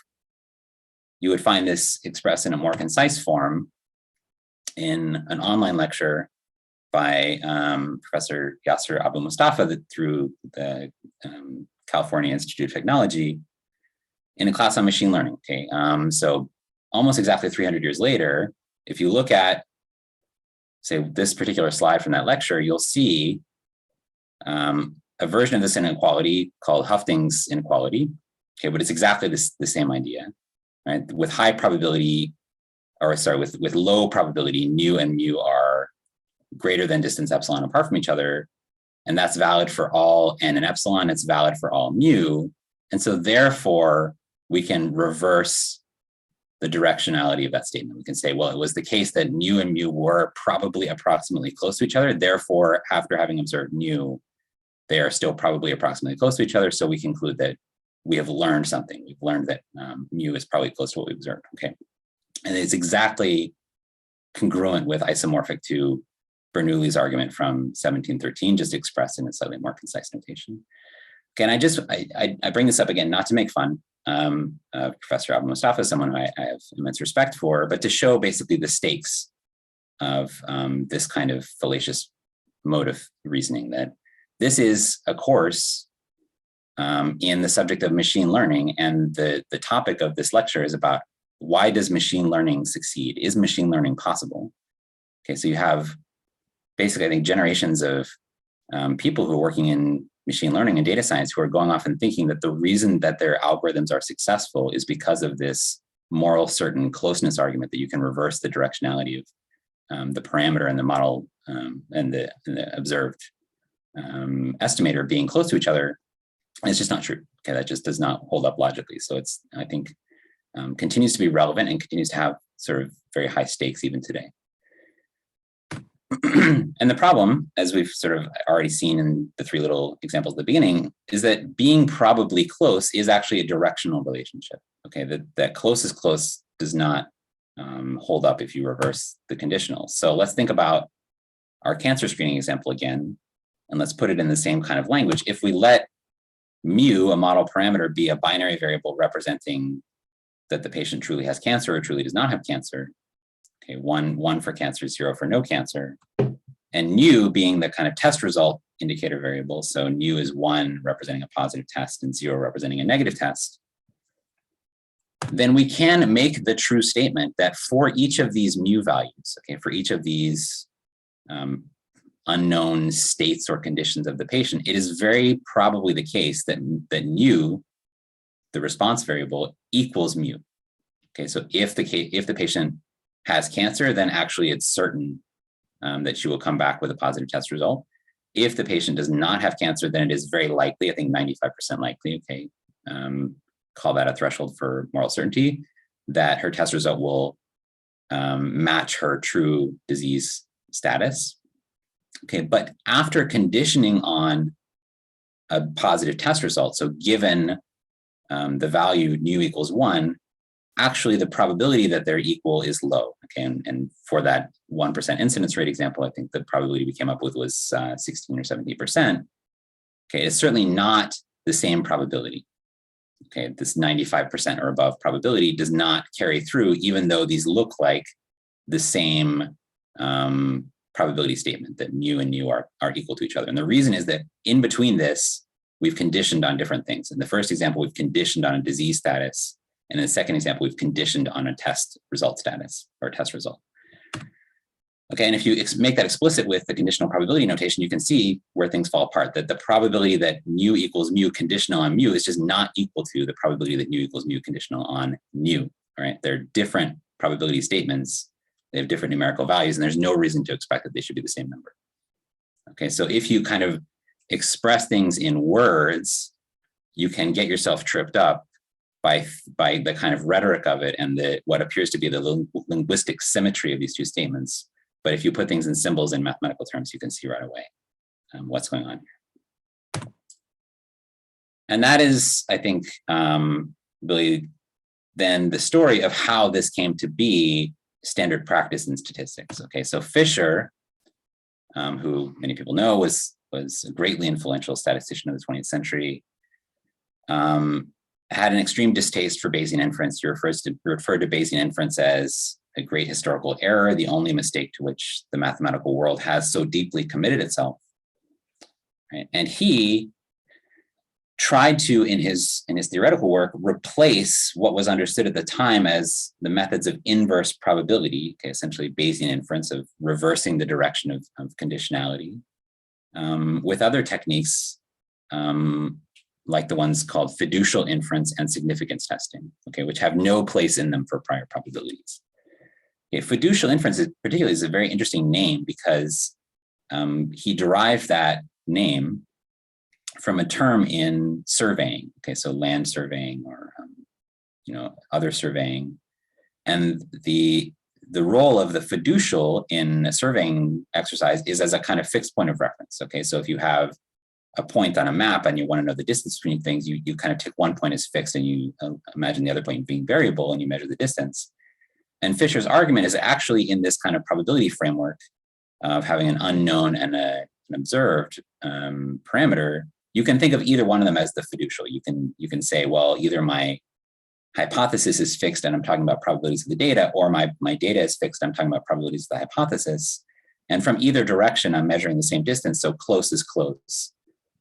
you would find this expressed in a more concise form in an online lecture by Professor Yasser Abu Mustafa through the California Institute of Technology in a class on machine learning. Okay, so almost exactly 300 years later, if you look at, say, this particular slide from that lecture, you'll see a version of this inequality called Hufting's inequality. Okay, but it's exactly the same idea, right? With high probability, or sorry, with low probability, nu and mu are greater than distance epsilon apart from each other. And that's valid for all n and epsilon, it's valid for all mu. And so therefore, we can reverse the directionality of that statement. We can say, well, it was the case that nu and mu were probably approximately close to each other. Therefore, after having observed nu, they are still probably approximately close to each other. So we conclude that we have learned something. We've learned that mu is probably close to what we observed. Okay, and it's exactly congruent with isomorphic to Bernoulli's argument from 1713, just expressed in a slightly more concise notation. Okay, and I bring this up again, not to make fun of Professor Abu Mustafa, someone who I have immense respect for, but to show basically the stakes of this kind of fallacious mode of reasoning, that this is a course in the subject of machine learning, and the topic of this lecture is about why does machine learning succeed? Is machine learning possible? Okay, so you have basically, I think, generations of people who are working in machine learning and data science who are going off and thinking that the reason that their algorithms are successful is because of this moral certain closeness argument, that you can reverse the directionality of the parameter and the model and the observed estimator being close to each other. And it's just not true. Okay, that just does not hold up logically. So it's, I think, continues to be relevant and continues to have sort of very high stakes even today. And the problem, as we've sort of already seen in the 3 little examples at the beginning, is that being probably close is actually a directional relationship. Okay, that close is close does not hold up if you reverse the conditional. So let's think about our cancer screening example again, and let's put it in the same kind of language. If we let mu, a model parameter, be a binary variable representing that the patient truly has cancer or truly does not have cancer, okay, 1 for cancer, 0 for no cancer, and nu being the kind of test result indicator variable. So nu is 1 representing a positive test and 0 representing a negative test. Then we can make the true statement that for each of these mu values, okay, for each of these unknown states or conditions of the patient, it is very probably the case that nu, the response variable, equals mu. Okay, so if the patient has cancer, then actually it's certain that she will come back with a positive test result. If the patient does not have cancer, then it is very likely, I think 95% likely, okay, call that a threshold for moral certainty, that her test result will match her true disease status. Okay, but after conditioning on a positive test result, so given the value nu equals 1, actually the probability that they're equal is low. Okay, and for that 1% incidence rate example, I think the probability we came up with was 16 or 17%. Okay, it's certainly not the same probability. Okay, this 95% or above probability does not carry through, even though these look like the same probability statement, that mu and nu are equal to each other. And the reason is that in between this, we've conditioned on different things. In the first example, we've conditioned on a disease status. And in the second example, we've conditioned on a test result status or test result. Okay, and if you make that explicit with the conditional probability notation, you can see where things fall apart, that the probability that mu equals mu conditional on mu is just not equal to the probability that nu equals mu conditional on nu, all right? They're different probability statements. They have different numerical values, and there's no reason to expect that they should be the same number. Okay, so if you kind of express things in words, you can get yourself tripped up by the kind of rhetoric of it and what appears to be the linguistic symmetry of these two statements. But if you put things in symbols in mathematical terms, you can see right away what's going on here. And that is, I think, really then the story of how this came to be standard practice in statistics. Okay, so Fischer, who many people know was a greatly influential statistician of the 20th century, had an extreme distaste for Bayesian inference. He referred to Bayesian inference as a great historical error, the only mistake to which the mathematical world has so deeply committed itself. Right? And he tried to, in his theoretical work, replace what was understood at the time as the methods of inverse probability, okay, essentially Bayesian inference of reversing the direction of conditionality, with other techniques like the ones called fiducial inference and significance testing, okay, which have no place in them for prior probabilities. Okay, fiducial inference particularly is a very interesting name because he derived that name from a term in surveying. Okay, so land surveying or other surveying, and the role of the fiducial in a surveying exercise is as a kind of fixed point of reference. Okay, so if you have a point on a map and you want to know the distance between things, you kind of take one point as fixed and you imagine the other point being variable and you measure the distance. And Fischer's argument is actually in this kind of probability framework of having an unknown and an observed parameter. You can think of either one of them as the fiducial. You can say, well, either my hypothesis is fixed and I'm talking about probabilities of the data, or my data is fixed, I'm talking about probabilities of the hypothesis. And from either direction, I'm measuring the same distance, so close is close.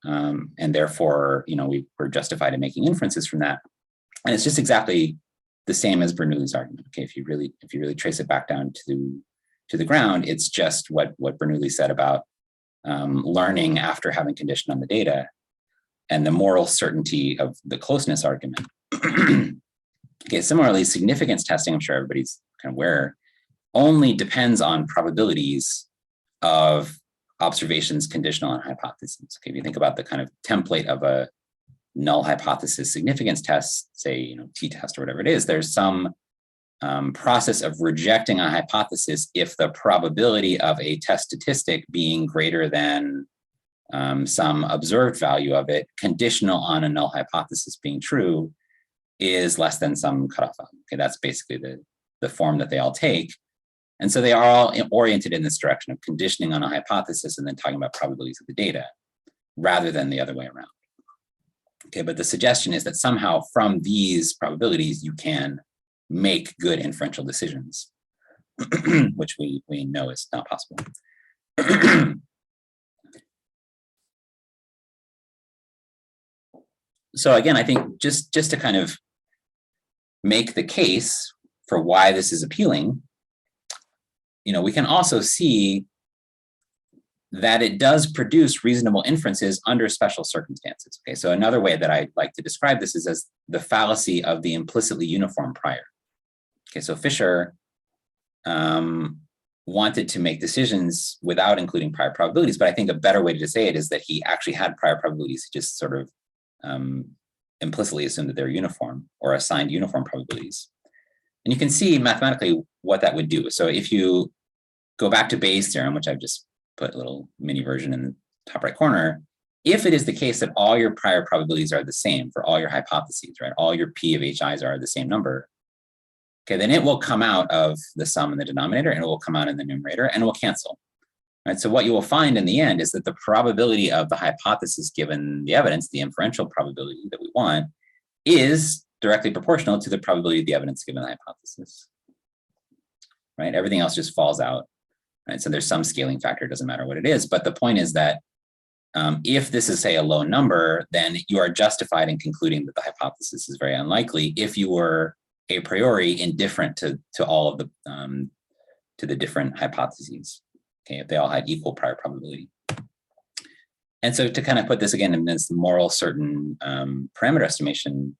And therefore, we're justified in making inferences from that. And it's just exactly the same as Bernoulli's argument. Okay, if you really trace it back down to the ground, it's just what Bernoulli said about learning after having conditioned on the data and the moral certainty of the closeness argument. Okay, similarly, significance testing, I'm sure everybody's kind of aware, only depends on probabilities of observations conditional on hypotheses. Okay, if you think about the kind of template of a null hypothesis significance test, say, t-test or whatever it is, there's some process of rejecting a hypothesis if the probability of a test statistic being greater than some observed value of it, conditional on a null hypothesis being true, is less than some cutoff value. Okay, that's basically the form that they all take. And so they are all oriented in this direction of conditioning on a hypothesis and then talking about probabilities of the data rather than the other way around. Okay, but the suggestion is that somehow from these probabilities, you can make good inferential decisions, which we know is not possible. So again, I think just to kind of make the case for why this is appealing, we can also see that it does produce reasonable inferences under special circumstances. Okay, so another way that I like to describe this is as the fallacy of the implicitly uniform prior. Okay, so Fischer wanted to make decisions without including prior probabilities. But I think a better way to say it is that he actually had prior probabilities. He just sort of implicitly assumed that they're uniform or assigned uniform probabilities. And you can see mathematically what that would do. So if you go back to Bayes' theorem, which I've just put a little mini version in the top right corner, if it is the case that all your prior probabilities are the same for all your hypotheses, right? All your P of HIs are the same number. Okay, then it will come out of the sum in the denominator and it will come out in the numerator and it will cancel. Right? So what you will find in the end is that the probability of the hypothesis given the evidence, the inferential probability that we want, is directly proportional to the probability of the evidence given the hypothesis. Right? Everything else just falls out. Right? So there's some scaling factor, it doesn't matter what it is. But the point is that if this is, say, a low number, then you are justified in concluding that the hypothesis is very unlikely if you were a priori indifferent to all of the different hypotheses. Okay, if they all had equal prior probability. And so to kind of put this again in this moral certain parameter estimation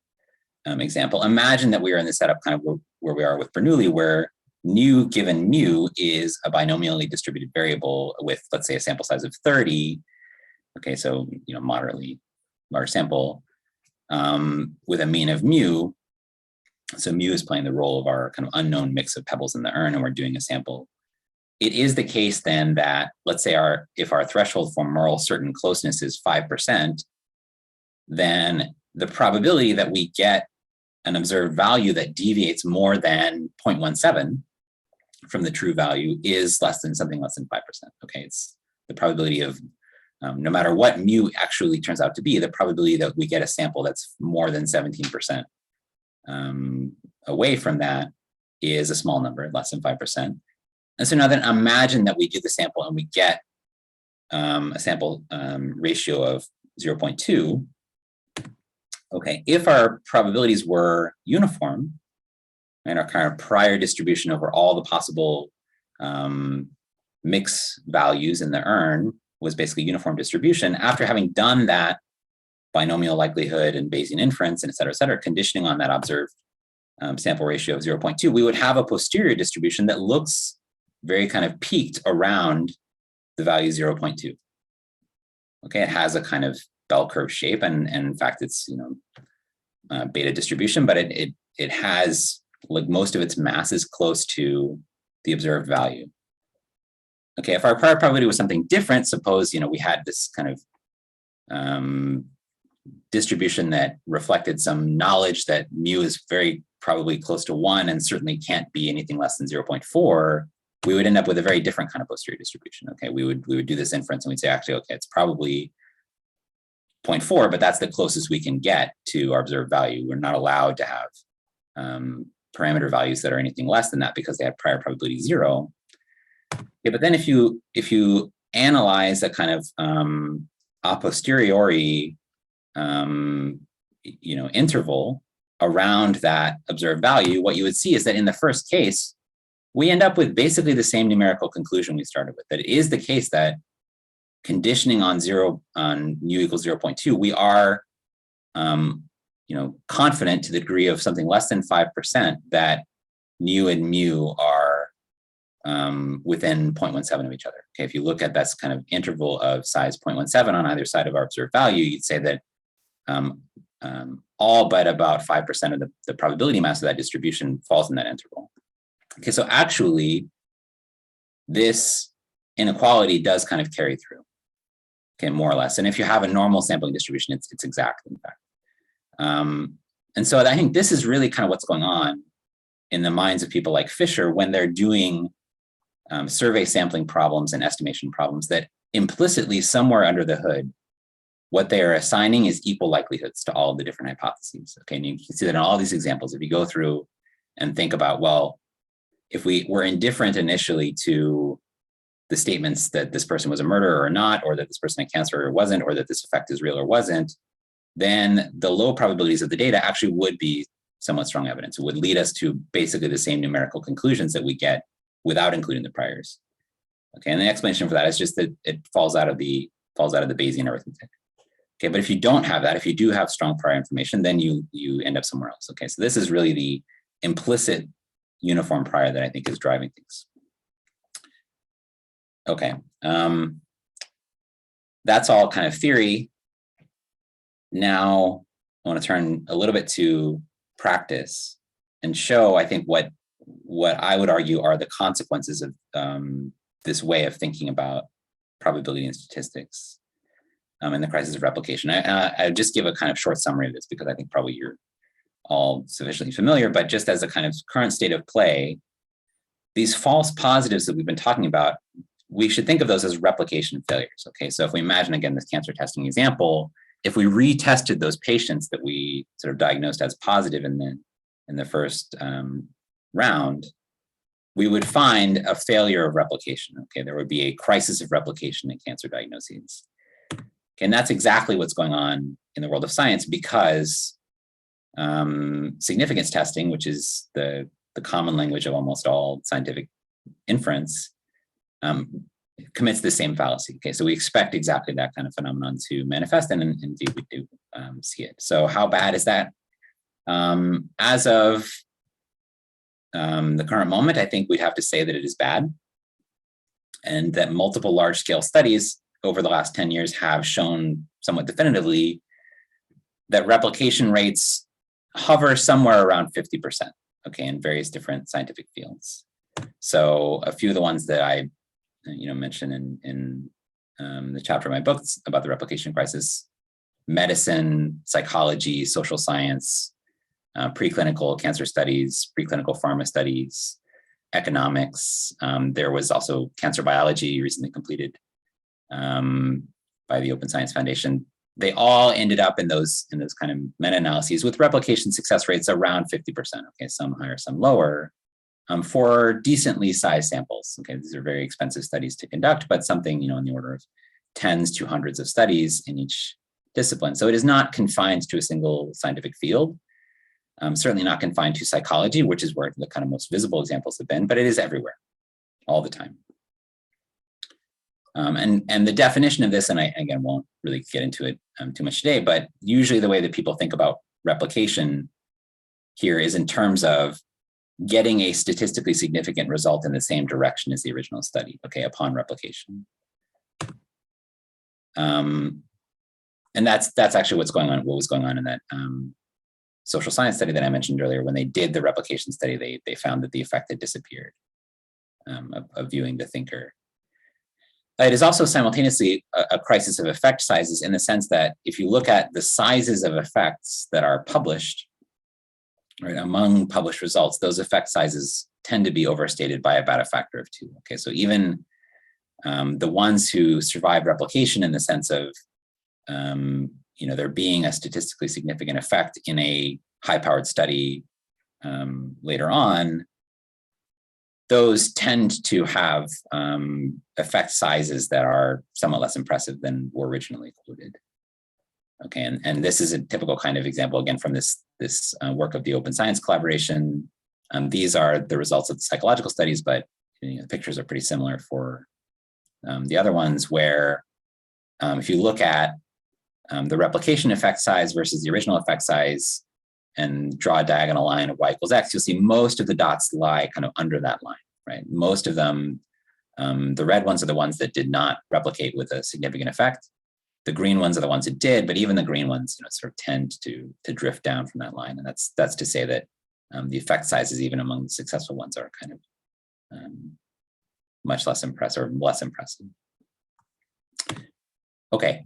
example, imagine that we are in the setup kind of where we are with Bernoulli, where nu given mu is a binomially distributed variable with, let's say, a sample size of 30. Okay, so moderately large sample with a mean of mu. So mu is playing the role of our kind of unknown mix of pebbles in the urn, and we're doing a sample. It is the case then that, let's say, if our threshold for moral certain closeness is 5%, then the probability that we get an observed value that deviates more than 0.17 from the true value is something less than 5%. Okay, it's the probability of no matter what mu actually turns out to be, the probability that we get a sample that's more than 17% away from that is a small number, less than 5%. And so now then imagine that we do the sample and we get a sample ratio of 0.2. Okay, if our probabilities were uniform and our kind of prior distribution over all the possible mix values in the urn was basically uniform distribution, after having done that binomial likelihood and Bayesian inference and et cetera, conditioning on that observed sample ratio of 0.2, we would have a posterior distribution that looks very kind of peaked around the value 0.2. Okay, it has a kind of bell curve shape, and in fact, it's beta distribution, but it has, like, most of its mass is close to the observed value. Okay, if our prior probability was something different, suppose we had this kind of distribution that reflected some knowledge that mu is very probably close to 1 and certainly can't be anything less than 0.4, we would end up with a very different kind of posterior distribution. Okay, we would do this inference and we'd say, actually, okay, it's probably 0.4, but that's the closest we can get to our observed value. We're not allowed to have parameter values that are anything less than that because they have prior probability 0. Okay, but then if you analyze a kind of a posteriori interval around that observed value, what you would see is that in the first case, we end up with basically the same numerical conclusion we started with, that it is the case that conditioning on nu equals 0.2, we are confident to the degree of something less than 5% that nu and mu are within 0.17 of each other. Okay, if you look at that kind of interval of size 0.17 on either side of our observed value, you'd say that all but about 5% of the probability mass of that distribution falls in that interval. Okay, so actually, this inequality does kind of carry through, okay, more or less. And if you have a normal sampling distribution, it's exact, in fact. And so I think this is really kind of what's going on in the minds of people like Fischer when they're doing survey sampling problems and estimation problems, that implicitly somewhere under the hood, what they are assigning is equal likelihoods to all of the different hypotheses. Okay, and you can see that in all these examples, if you go through and think about, well, if we were indifferent initially to the statements that this person was a murderer or not, or that this person had cancer or wasn't, or that this effect is real or wasn't, then the low probabilities of the data actually would be somewhat strong evidence. It would lead us to basically the same numerical conclusions that we get without including the priors. Okay, and the explanation for that is just that it falls out of the Bayesian arithmetic. Okay, but if you don't have that, if you do have strong prior information, then you end up somewhere else. Okay, so this is really the implicit uniform prior that I think is driving things. Okay, that's all kind of theory. Now I want to turn a little bit to practice and show, I think, what I would argue are the consequences of this way of thinking about probability and statistics and the crisis of replication. I would just give a kind of short summary of this because I think probably you're all sufficiently familiar, but just as a kind of current state of play, these false positives that we've been talking about, we should think of those as replication failures. Okay, so if we imagine again this cancer testing example, if we retested those patients that we sort of diagnosed as positive in the first round, we would find a failure of replication. Okay, there would be a crisis of replication in cancer diagnoses. Okay, and that's exactly what's going on in the world of science because significance testing, which is the common language of almost all scientific inference, commits the same fallacy. Okay, so we expect exactly that kind of phenomenon to manifest, and indeed we do see it. So how bad is that? As of the current moment, I think we'd have to say that it is bad, and that multiple large-scale studies over the last 10 years have shown somewhat definitively that replication rates hover somewhere around 50%, okay, in various different scientific fields. So a few of the ones that I mentioned in the chapter of my books about the replication crisis: medicine, psychology, social science, preclinical cancer studies, preclinical pharma studies, economics. There was also cancer biology recently completed by the Open Science Foundation. They all ended up in those kind of meta-analyses with replication success rates around 50%. Okay, some higher, some lower, for decently sized samples. Okay, these are very expensive studies to conduct, but something in the order of tens to hundreds of studies in each discipline. So it is not confined to a single scientific field. Certainly not confined to psychology, which is where the kind of most visible examples have been, but it is everywhere, all the time. And the definition of this, and I, again, won't really get into it too much today, but usually the way that people think about replication here is in terms of getting a statistically significant result in the same direction as the original study, okay, upon replication. And that's actually what was going on in that social science study that I mentioned earlier. When they did the replication study, they found that the effect had disappeared of viewing the thinker. It is also simultaneously a crisis of effect sizes, in the sense that if you look at the sizes of effects that are published, right, among published results, those effect sizes tend to be overstated by about a factor of 2. Okay, so even the ones who survive replication in the sense of there being a statistically significant effect in a high-powered study later on, those tend to have effect sizes that are somewhat less impressive than were originally quoted. Okay, and this is a typical kind of example, again, from this work of the Open Science Collaboration. These are the results of the psychological studies, but the pictures are pretty similar for the other ones, where if you look at the replication effect size versus the original effect size and draw a diagonal line of y equals x, you'll see most of the dots lie kind of under that line, right? Most of them, the red ones are the ones that did not replicate with a significant effect. The green ones are the ones that did, but even the green ones, sort of tend to drift down from that line. And that's to say that the effect sizes, even among the successful ones, are kind of much less impressive, or less impressive. Okay.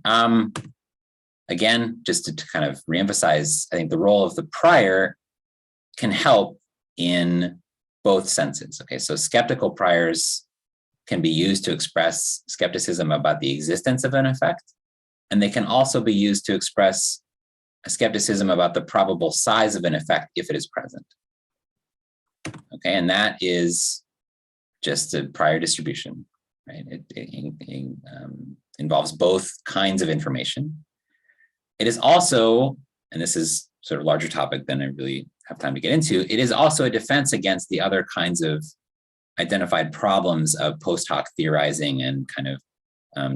Again, just to kind of reemphasize, I think the role of the prior can help in both senses. Okay, so skeptical priors can be used to express skepticism about the existence of an effect, and they can also be used to express a skepticism about the probable size of an effect if it is present. Okay, and that is just a prior distribution, right? It involves both kinds of information. It is also, and this is sort of a larger topic than I really have time to get into, it is also a defense against the other kinds of identified problems of post hoc theorizing and kind of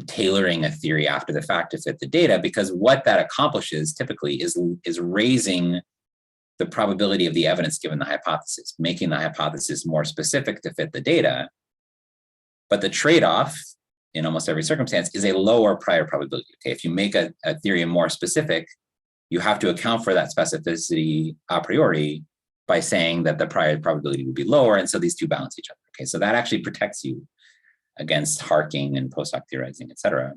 tailoring a theory after the fact to fit the data, because what that accomplishes typically is raising the probability of the evidence given the hypothesis, making the hypothesis more specific to fit the data. but the trade-off in almost every circumstance is a lower prior probability. Okay, if you make a theory more specific, you have to account for that specificity a priori by saying that the prior probability would be lower, and so these two balance each other. Okay, so that actually protects you against harking and post hoc theorizing, et cetera.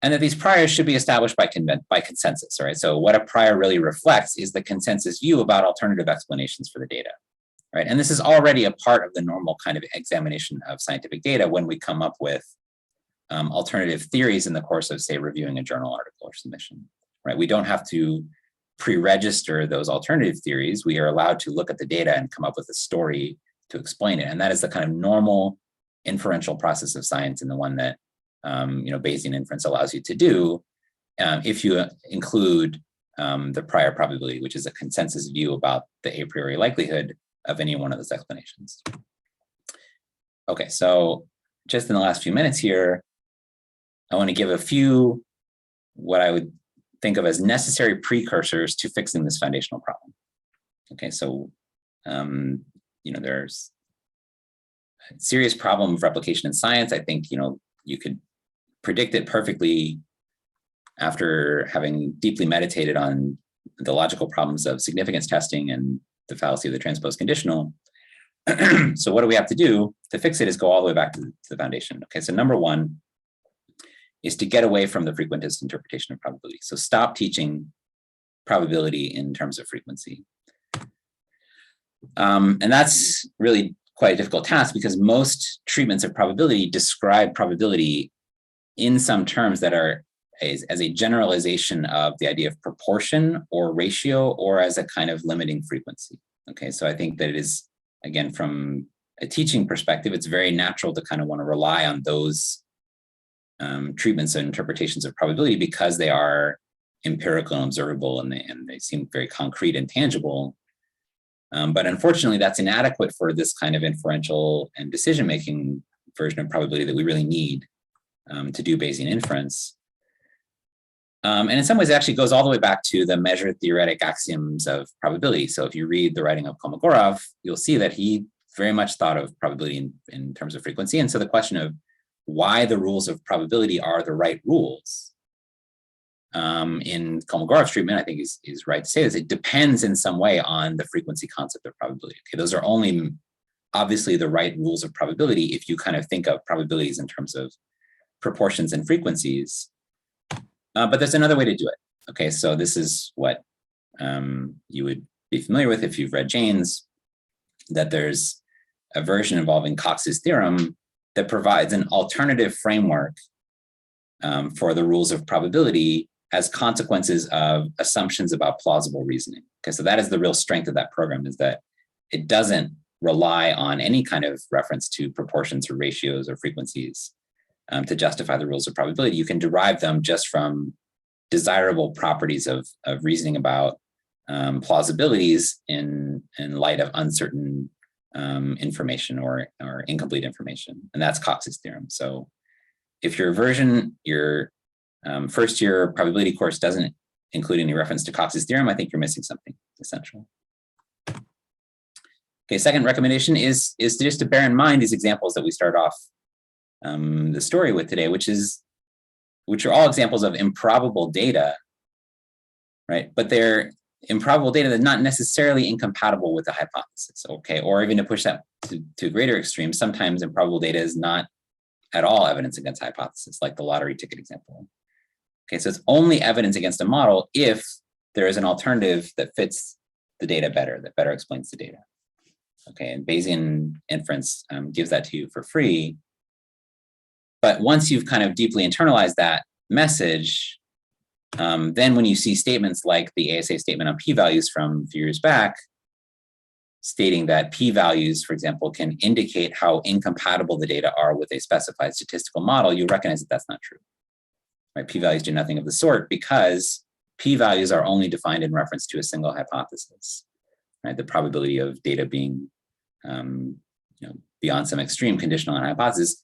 And that these priors should be established by consensus, all right? So what a prior really reflects is the consensus view about alternative explanations for the data, right? And this is already a part of the normal kind of examination of scientific data when we come up with alternative theories in the course of, say, reviewing a journal article or submission, right? We don't have to pre-register those alternative theories. We are allowed to look at the data and come up with a story to explain it. And that is the kind of normal inferential process of science, and the one that Bayesian inference allows you to do if you include the prior probability, which is a consensus view about the a priori likelihood of any one of those explanations. Okay, so just in the last few minutes here, I want to give a few what I would think of as necessary precursors to fixing this foundational problem. Okay, so there's a serious problem of replication in science. I think you could predict it perfectly after having deeply meditated on the logical problems of significance testing and the fallacy of the transposed conditional. So what do we have to do to fix it is go all the way back to the foundation. Okay, so number one is to get away from the frequentist interpretation of probability. So stop teaching probability in terms of frequency. And that's really quite a difficult task, because most treatments of probability describe probability in some terms that are as a generalization of the idea of proportion or ratio, or as a kind of limiting frequency. Okay, so I think that it is, again, from a teaching perspective, it's very natural to kind of want to rely on those treatments and interpretations of probability, because they are empirical and observable, and they seem very concrete and tangible. But unfortunately, that's inadequate for this kind of inferential and decision-making version of probability that we really need to do Bayesian inference. And in some ways, it actually goes all the way back to the measured theoretic axioms of probability. So if you read the writing of Kolmogorov, you'll see that he very much thought of probability in terms of frequency. And so the question of why the rules of probability are the right rules in Kolmogorov's treatment, I think is right to say this. It depends in some way on the frequency concept of probability. Okay, those are only obviously the right rules of probability if you kind of think of probabilities in terms of proportions and frequencies. But there's another way to do it. Okay, so this is what you would be familiar with if you've read Jaynes, that there's a version involving Cox's theorem that provides an alternative framework for the rules of probability as consequences of assumptions about plausible reasoning. Okay, so that is the real strength of that program, is that it doesn't rely on any kind of reference to proportions or ratios or frequencies to justify the rules of probability. You can derive them just from desirable properties of reasoning about plausibilities in light of uncertain information or incomplete information. And that's Cox's theorem. So if your first year probability course doesn't include any reference to Cox's theorem, I think you're missing something essential. Okay, second recommendation is just to bear in mind these examples that we start off the story with today, which are all examples of improbable data, right? But they're improbable data that's not necessarily incompatible with the hypothesis, okay? Or even to push that to greater extremes, sometimes improbable data is not at all evidence against hypothesis, like the lottery ticket example. Okay, so it's only evidence against a model if there is an alternative that fits the data better, that better explains the data. Okay, and Bayesian inference gives that to you for free. But once you've kind of deeply internalized that message, then when you see statements like the ASA statement on p-values from a few years back, stating that p-values, for example, can indicate how incompatible the data are with a specified statistical model, you recognize that that's not true. Right? P-values do nothing of the sort, because p-values are only defined in reference to a single hypothesis. Right? The probability of data being beyond some extreme conditional on a hypothesis.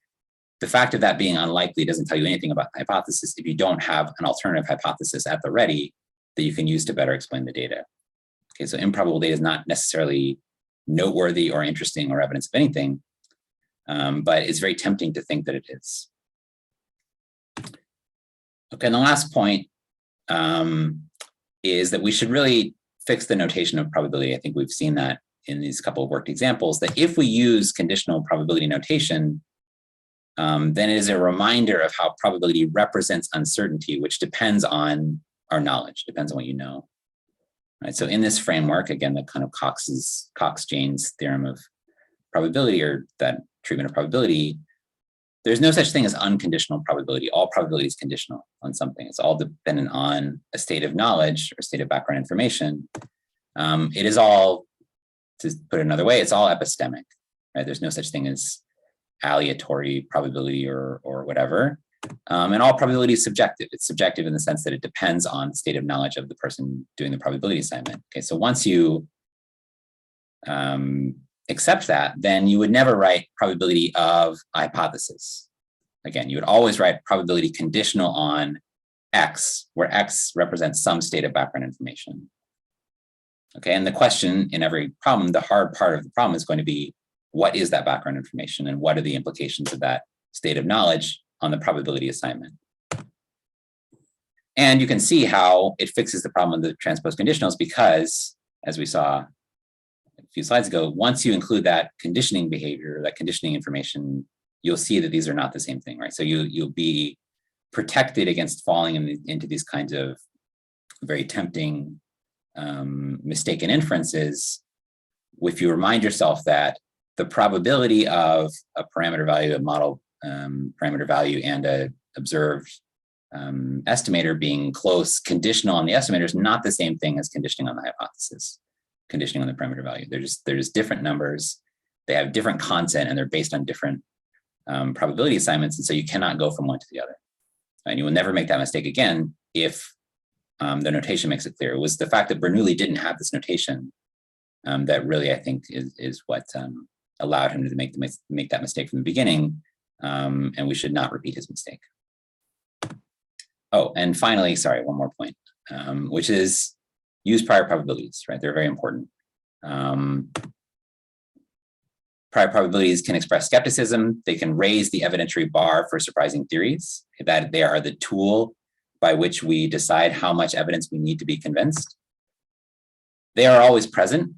The fact of that being unlikely doesn't tell you anything about the hypothesis if you don't have an alternative hypothesis at the ready that you can use to better explain the data. Okay, so improbable data is not necessarily noteworthy or interesting or evidence of anything, but it's very tempting to think that it is. Okay, and the last point is that we should really fix the notation of probability. I think we've seen that in these couple of worked examples, that if we use conditional probability notation, then it is a reminder of how probability represents uncertainty, which depends on our knowledge, depends on what you know. Right, so in this framework, again, the kind of Cox-Janes theorem of probability, or that treatment of probability, there's no such thing as unconditional probability. All probability is conditional on something. It's all dependent on a state of knowledge or state of background information. It is all, to put it another way, it's all epistemic, right? There's no such thing as aleatory probability or whatever. And all probability is subjective. It's subjective in the sense that it depends on the state of knowledge of the person doing the probability assignment. Okay, so once you accept that, then you would never write probability of a hypothesis. Again, you would always write probability conditional on X, where X represents some state of background information. Okay, and the question in every problem, the hard part of the problem is going to be, what is that background information and what are the implications of that state of knowledge on the probability assignment? And you can see how it fixes the problem of the transposed conditionals, because, as we saw a few slides ago, once you include that conditioning behavior, that conditioning information, you'll see that these are not the same thing, right? So you'll be protected against falling into these kinds of very tempting mistaken inferences if you remind yourself that the probability of a parameter value, a model parameter value, and a observed estimator being close, conditional on the estimator, is not the same thing as conditioning on the hypothesis, conditioning on the parameter value. They're just different numbers. They have different content, and they're based on different probability assignments, and so you cannot go from one to the other. And you will never make that mistake again if the notation makes it clear. It was the fact that Bernoulli didn't have this notation that really, I think, is what allowed him to make that mistake from the beginning, and we should not repeat his mistake. Oh, and finally, sorry, one more point, which is use prior probabilities, right? They're very important. Prior probabilities can express skepticism. They can raise the evidentiary bar for surprising theories, that they are the tool by which we decide how much evidence we need to be convinced. They are always present.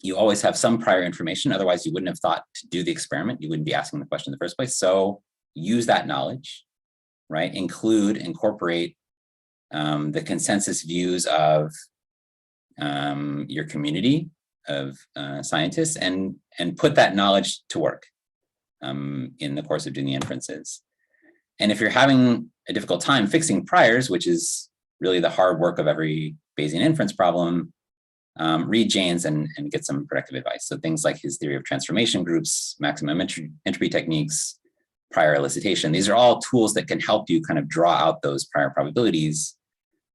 You always have some prior information, otherwise you wouldn't have thought to do the experiment. You wouldn't be asking the question in the first place. So use that knowledge, right? Incorporate the consensus views of your community of scientists and put that knowledge to work in the course of doing the inferences. And if you're having a difficult time fixing priors, which is really the hard work of every Bayesian inference problem, read Janes and get some productive advice. So things like his theory of transformation groups, maximum entropy techniques, prior elicitation, these are all tools that can help you kind of draw out those prior probabilities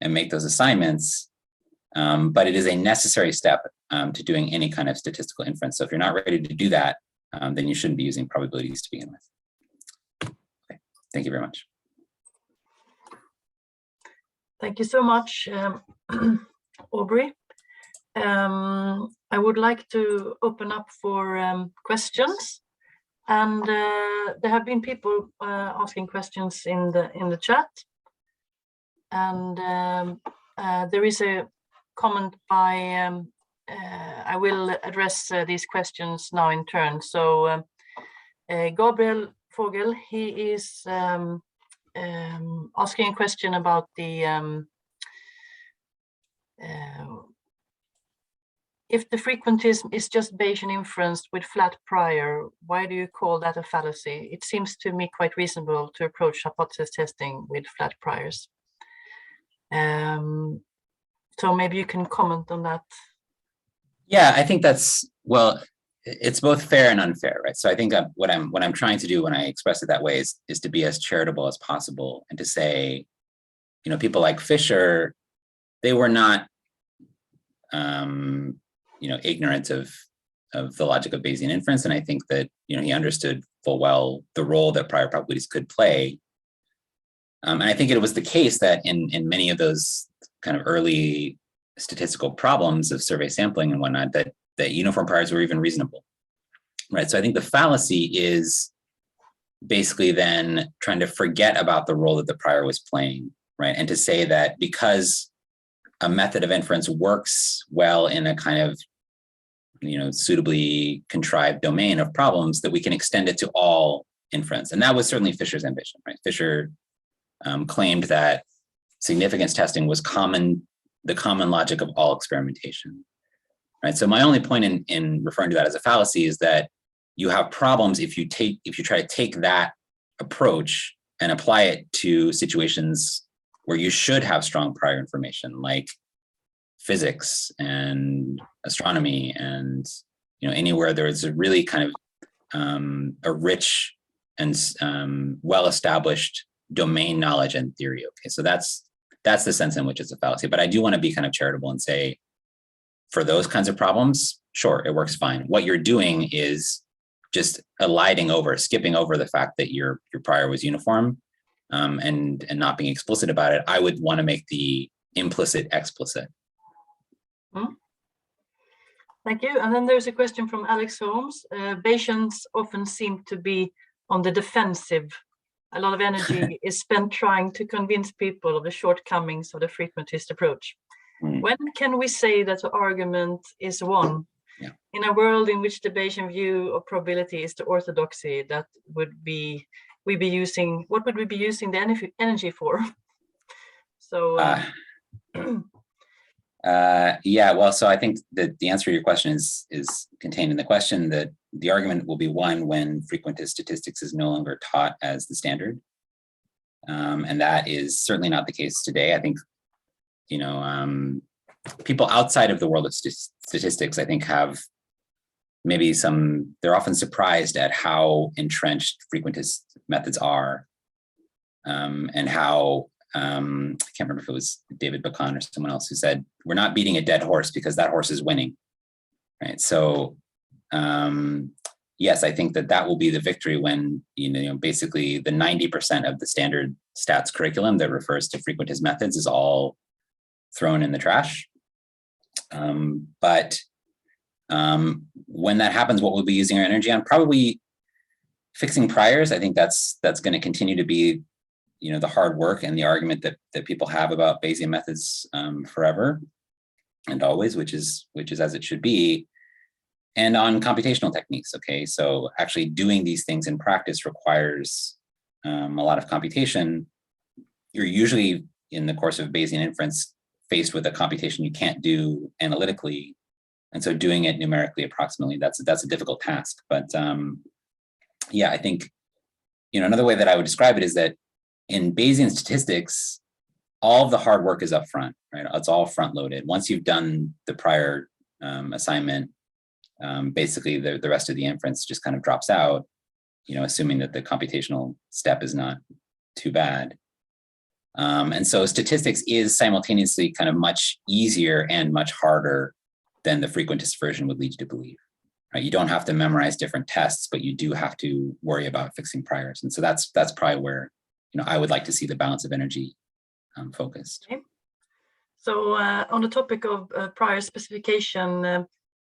and make those assignments. But it is a necessary step to doing any kind of statistical inference. So if you're not ready to do that, then you shouldn't be using probabilities to begin with. Okay. Thank you very much. Thank you so much, Aubrey. I would like to open up for questions, and there have been people asking questions in the chat, and there is a comment by I will address these questions now in turn. So Gabriel Vogel, he is asking a question about the if the frequentism is just Bayesian inference with flat prior, why do you call that a fallacy? It seems to me quite reasonable to approach hypothesis testing with flat priors. So maybe you can comment on that. Yeah, I think that's, well, it's both fair and unfair, right? So I think what I'm trying to do when I express it that way is to be as charitable as possible and to say, you know, people like Fischer, they were not, you know, ignorant of the logic of Bayesian inference, and I think that, you know, he understood full well the role that prior probabilities could play. And I think it was the case that in many of those kind of early statistical problems of survey sampling and whatnot, that uniform priors were even reasonable. right? So I think the fallacy is basically then trying to forget about the role that the prior was playing, right? And to say that because a method of inference works well in a kind of, suitably contrived domain of problems, that we can extend it to all inference. And that was certainly Fischer's ambition, right? Fischer claimed that significance testing was the common logic of all experimentation, right? So my only point in referring to that as a fallacy is that you have problems if you try to take that approach and apply it to situations where you should have strong prior information, like physics and astronomy, and anywhere there's a really kind of a rich and well-established domain knowledge and theory. Okay, so that's the sense in which it's a fallacy. But I do want to be kind of charitable and say, for those kinds of problems, sure, it works fine. What you're doing is just skipping over the fact that your prior was uniform, and not being explicit about it. I would want to make the implicit explicit. Thank you. And then there's a question from Alex Holmes. Bayesians often seem to be on the defensive. A lot of energy is spent trying to convince people of the shortcomings of the frequentist approach. When can we say that the argument is won? Yeah. In a world in which the Bayesian view of probability is the orthodoxy, what would we be using the energy for? So yeah, well, so I think that the answer to your question is contained in the question, that the argument will be won when frequentist statistics is no longer taught as the standard. And that is certainly not the case today. I think, people outside of the world of statistics, I think, have maybe they're often surprised at how entrenched frequentist methods are, and how, I can't remember if it was David Bacon or someone else who said, we're not beating a dead horse because that horse is winning, right? So yes, I think that will be the victory when, basically the 90% of the standard stats curriculum that refers to frequentist methods is all thrown in the trash. But when that happens, what we'll be using our energy on, probably fixing priors. I think that's going to continue to be, the hard work and the argument that people have about Bayesian methods forever and always, which is as it should be. And on computational techniques. Okay, so actually doing these things in practice requires a lot of computation. You're usually, in the course of Bayesian inference, faced with a computation you can't do analytically, and so doing it numerically approximately, that's a difficult task. But yeah, I think another way that I would describe it is that in Bayesian statistics, all of the hard work is up front, right? It's all front loaded. Once you've done the prior assignment, basically the rest of the inference just kind of drops out, assuming that the computational step is not too bad. And so statistics is simultaneously kind of much easier and much harder than the frequentist version would lead you to believe, right? You don't have to memorize different tests, but you do have to worry about fixing priors. And so that's probably where, I would like to see the balance of energy focused. Okay. So on the topic of prior specification,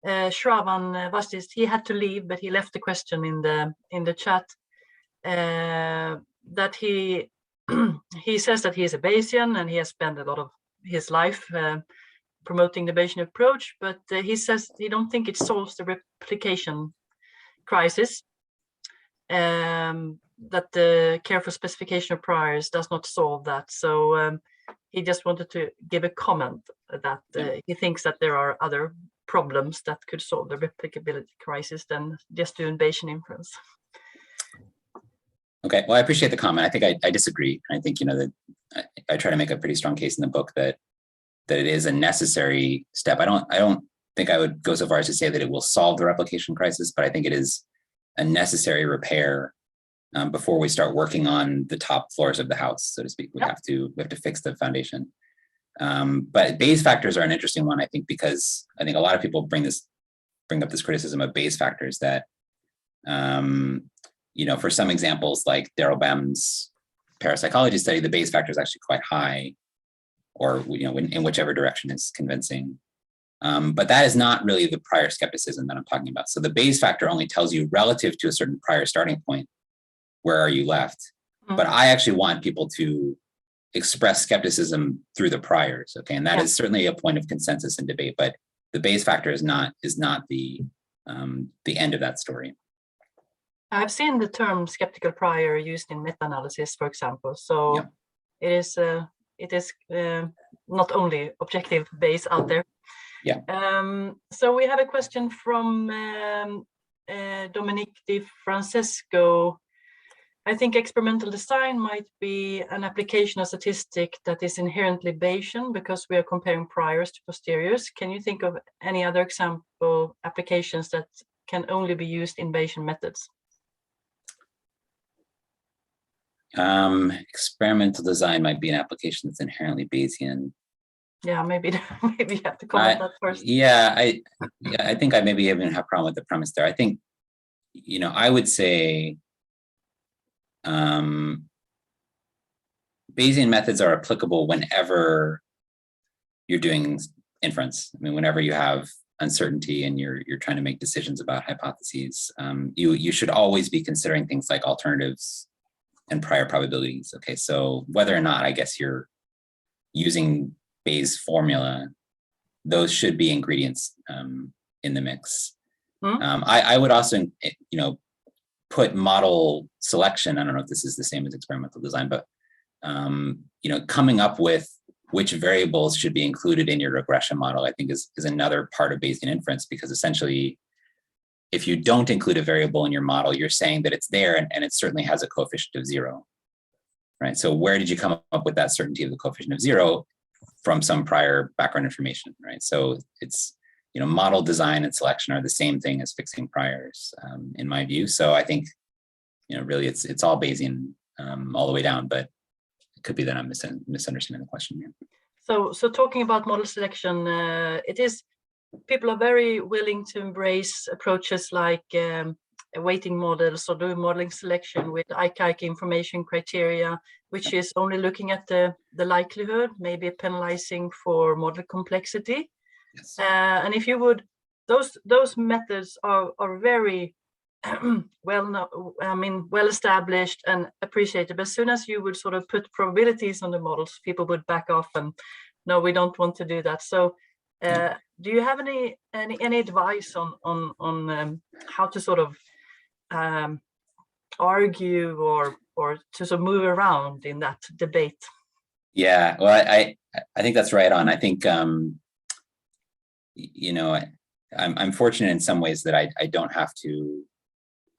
Shravan Vastis, he had to leave, but he left the question in the chat, that he says that he is a Bayesian and he has spent a lot of his life promoting the Bayesian approach, but he says he don't think it solves the replication crisis, that the careful specification of priors does not solve that. So he just wanted to give a comment that he thinks that there are other problems that could solve the replicability crisis than just doing Bayesian inference. Okay, well, I appreciate the comment. I think I disagree. I think, that I try to make a pretty strong case in the book that it is a necessary step. I don't think I would go so far as to say that it will solve the replication crisis, but I think it is a necessary repair before we start working on the top floors of the house, so to speak. We have to fix the foundation. But Bayes factors are an interesting one, I think, because I think a lot of people bring up this criticism of Bayes factors that, for some examples like Daryl Bem's parapsychology study, the Bayes factor is actually quite high, or in whichever direction is convincing. But that is not really the prior skepticism that I'm talking about. So the Bayes factor only tells you relative to a certain prior starting point, where are you left? But I actually want people to express skepticism through the priors, okay? And that is certainly a point of consensus and debate, but the Bayes factor is not the end of that story. I've seen the term skeptical prior used in meta-analysis, for example. So it is not only objective Bayes out there. Yeah. So we have a question from Dominique Di Francesco. I think experimental design might be an application of statistic that is inherently Bayesian because we are comparing priors to posteriors. Can you think of any other example applications that can only be used in Bayesian methods? Experimental design might be an application that's inherently Bayesian. Yeah, maybe you have to comment that first. Yeah, I think I maybe even have a problem with the premise there. I think, I would say Bayesian methods are applicable whenever you're doing inference. I mean, whenever you have uncertainty and you're trying to make decisions about hypotheses, you should always be considering things like alternatives and prior probabilities. Okay, so whether or not, I guess, you're using Bayes' formula, those should be ingredients in the mix. I would also, put model selection. I don't know if this is the same as experimental design, but coming up with which variables should be included in your regression model, I think is another part of Bayesian inference, because essentially, if you don't include a variable in your model, you're saying that it's there and it certainly has a coefficient of 0, right? So where did you come up with that certainty of the coefficient of 0? From some prior background information, right? So it's, model design and selection are the same thing as fixing priors, in my view. So I think, really it's all Bayesian all the way down, but it could be that I'm misunderstanding the question here. So talking about model selection, people are very willing to embrace approaches like weighting models or doing modeling selection with archaic information criteria, which is only looking at the likelihood, maybe penalizing for model complexity. Yes. And if you would, those methods are very well established and appreciated. But as soon as you would sort of put probabilities on the models, people would back off and no, we don't want to do that. So do you have any advice on how to sort of argue or to sort of move around in that debate? Yeah, well, I think that's right on. I think I'm fortunate in some ways that I don't have to.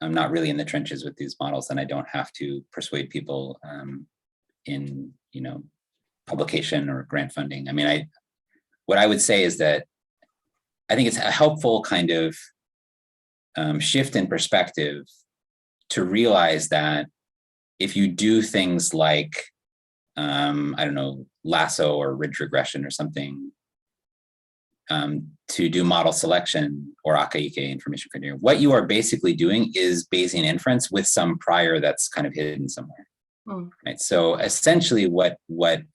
I'm not really in the trenches with these models, and I don't have to persuade people in publication or grant funding. I mean, what I would say is that I think it's a helpful kind of shift in perspective to realize that if you do things like, lasso or ridge regression or something, to do model selection or archaic information criteria, what you are basically doing is Bayesian inference with some prior that's kind of hidden somewhere. Right. So essentially what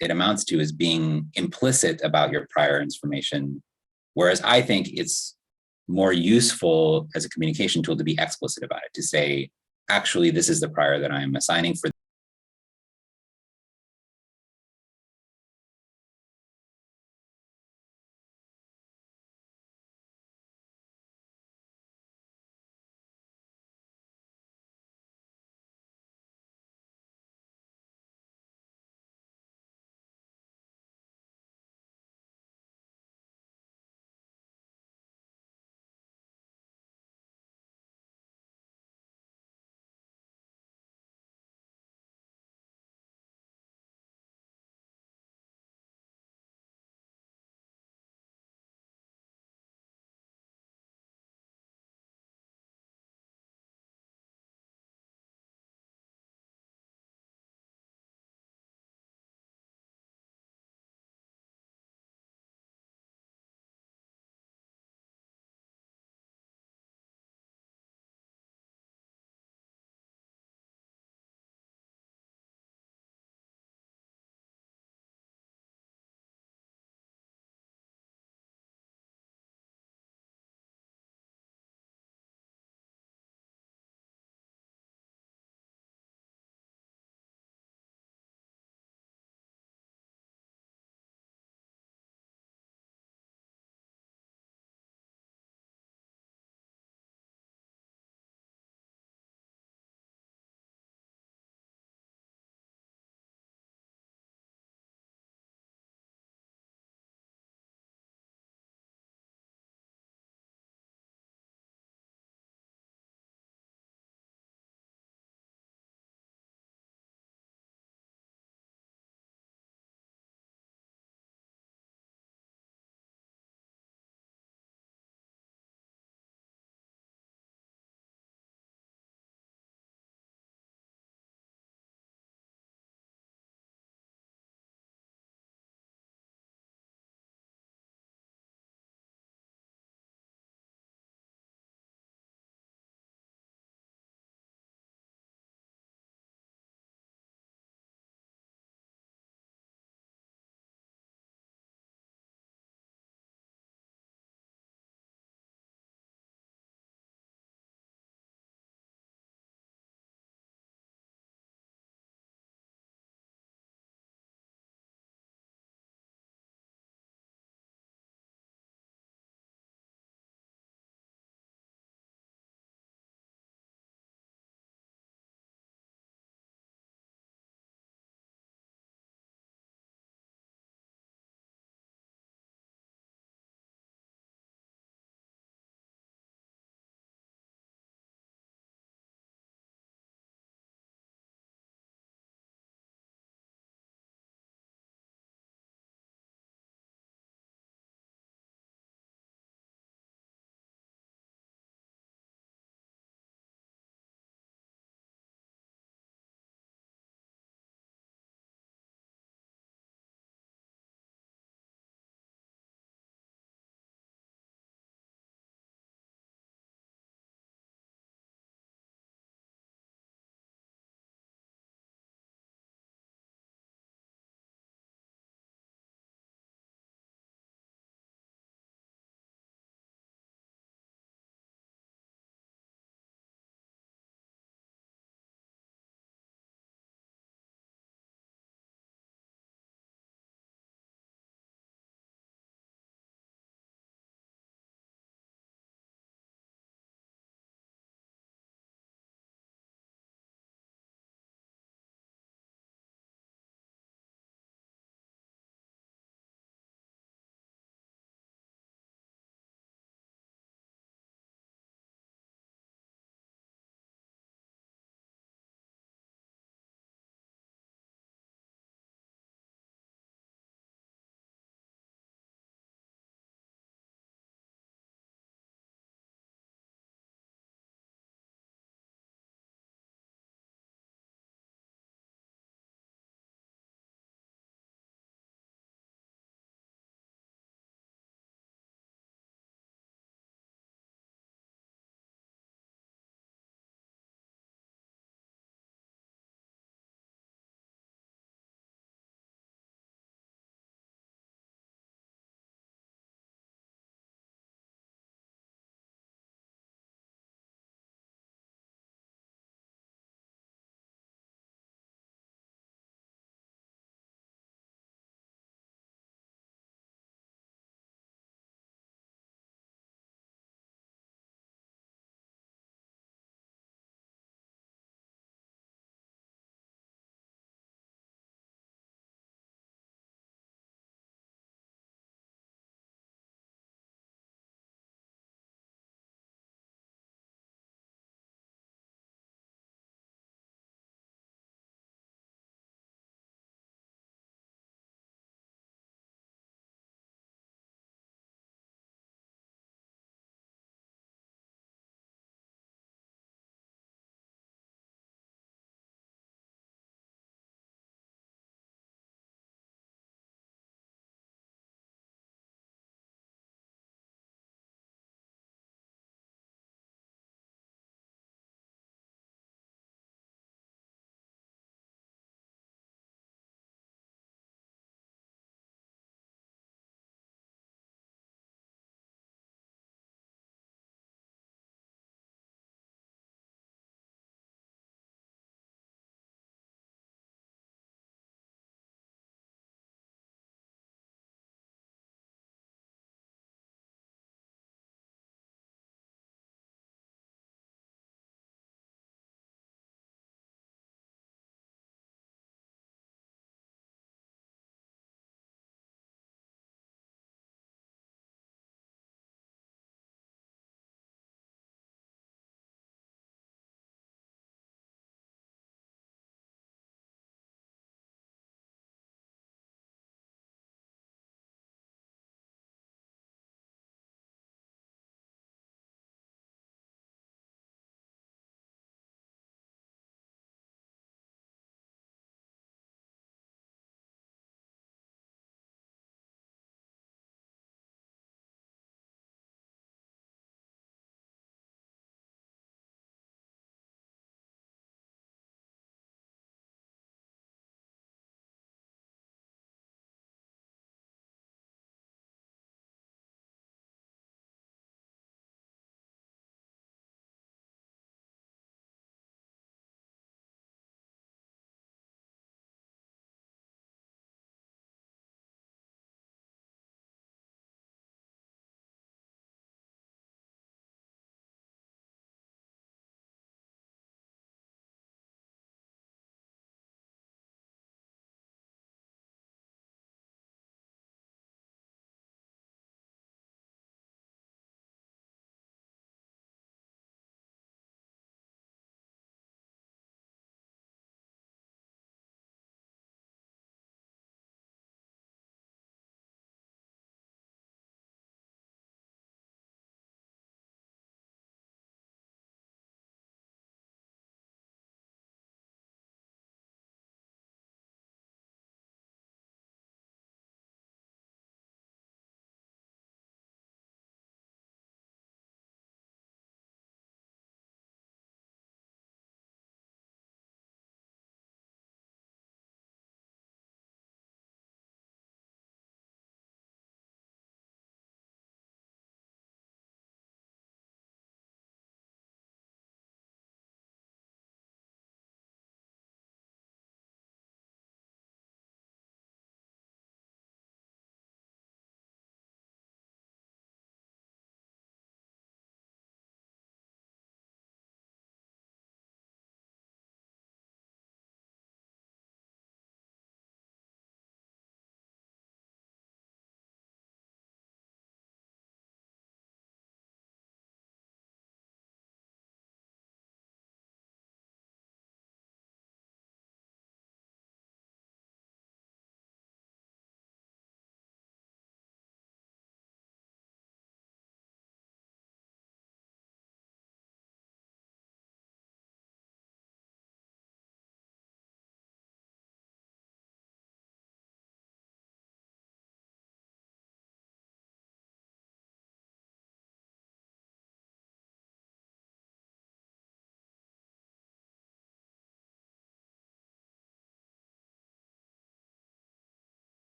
it amounts to is being implicit about your prior information, whereas I think it's more useful as a communication tool to be explicit about it, to say, actually, this is the prior that I'm assigning for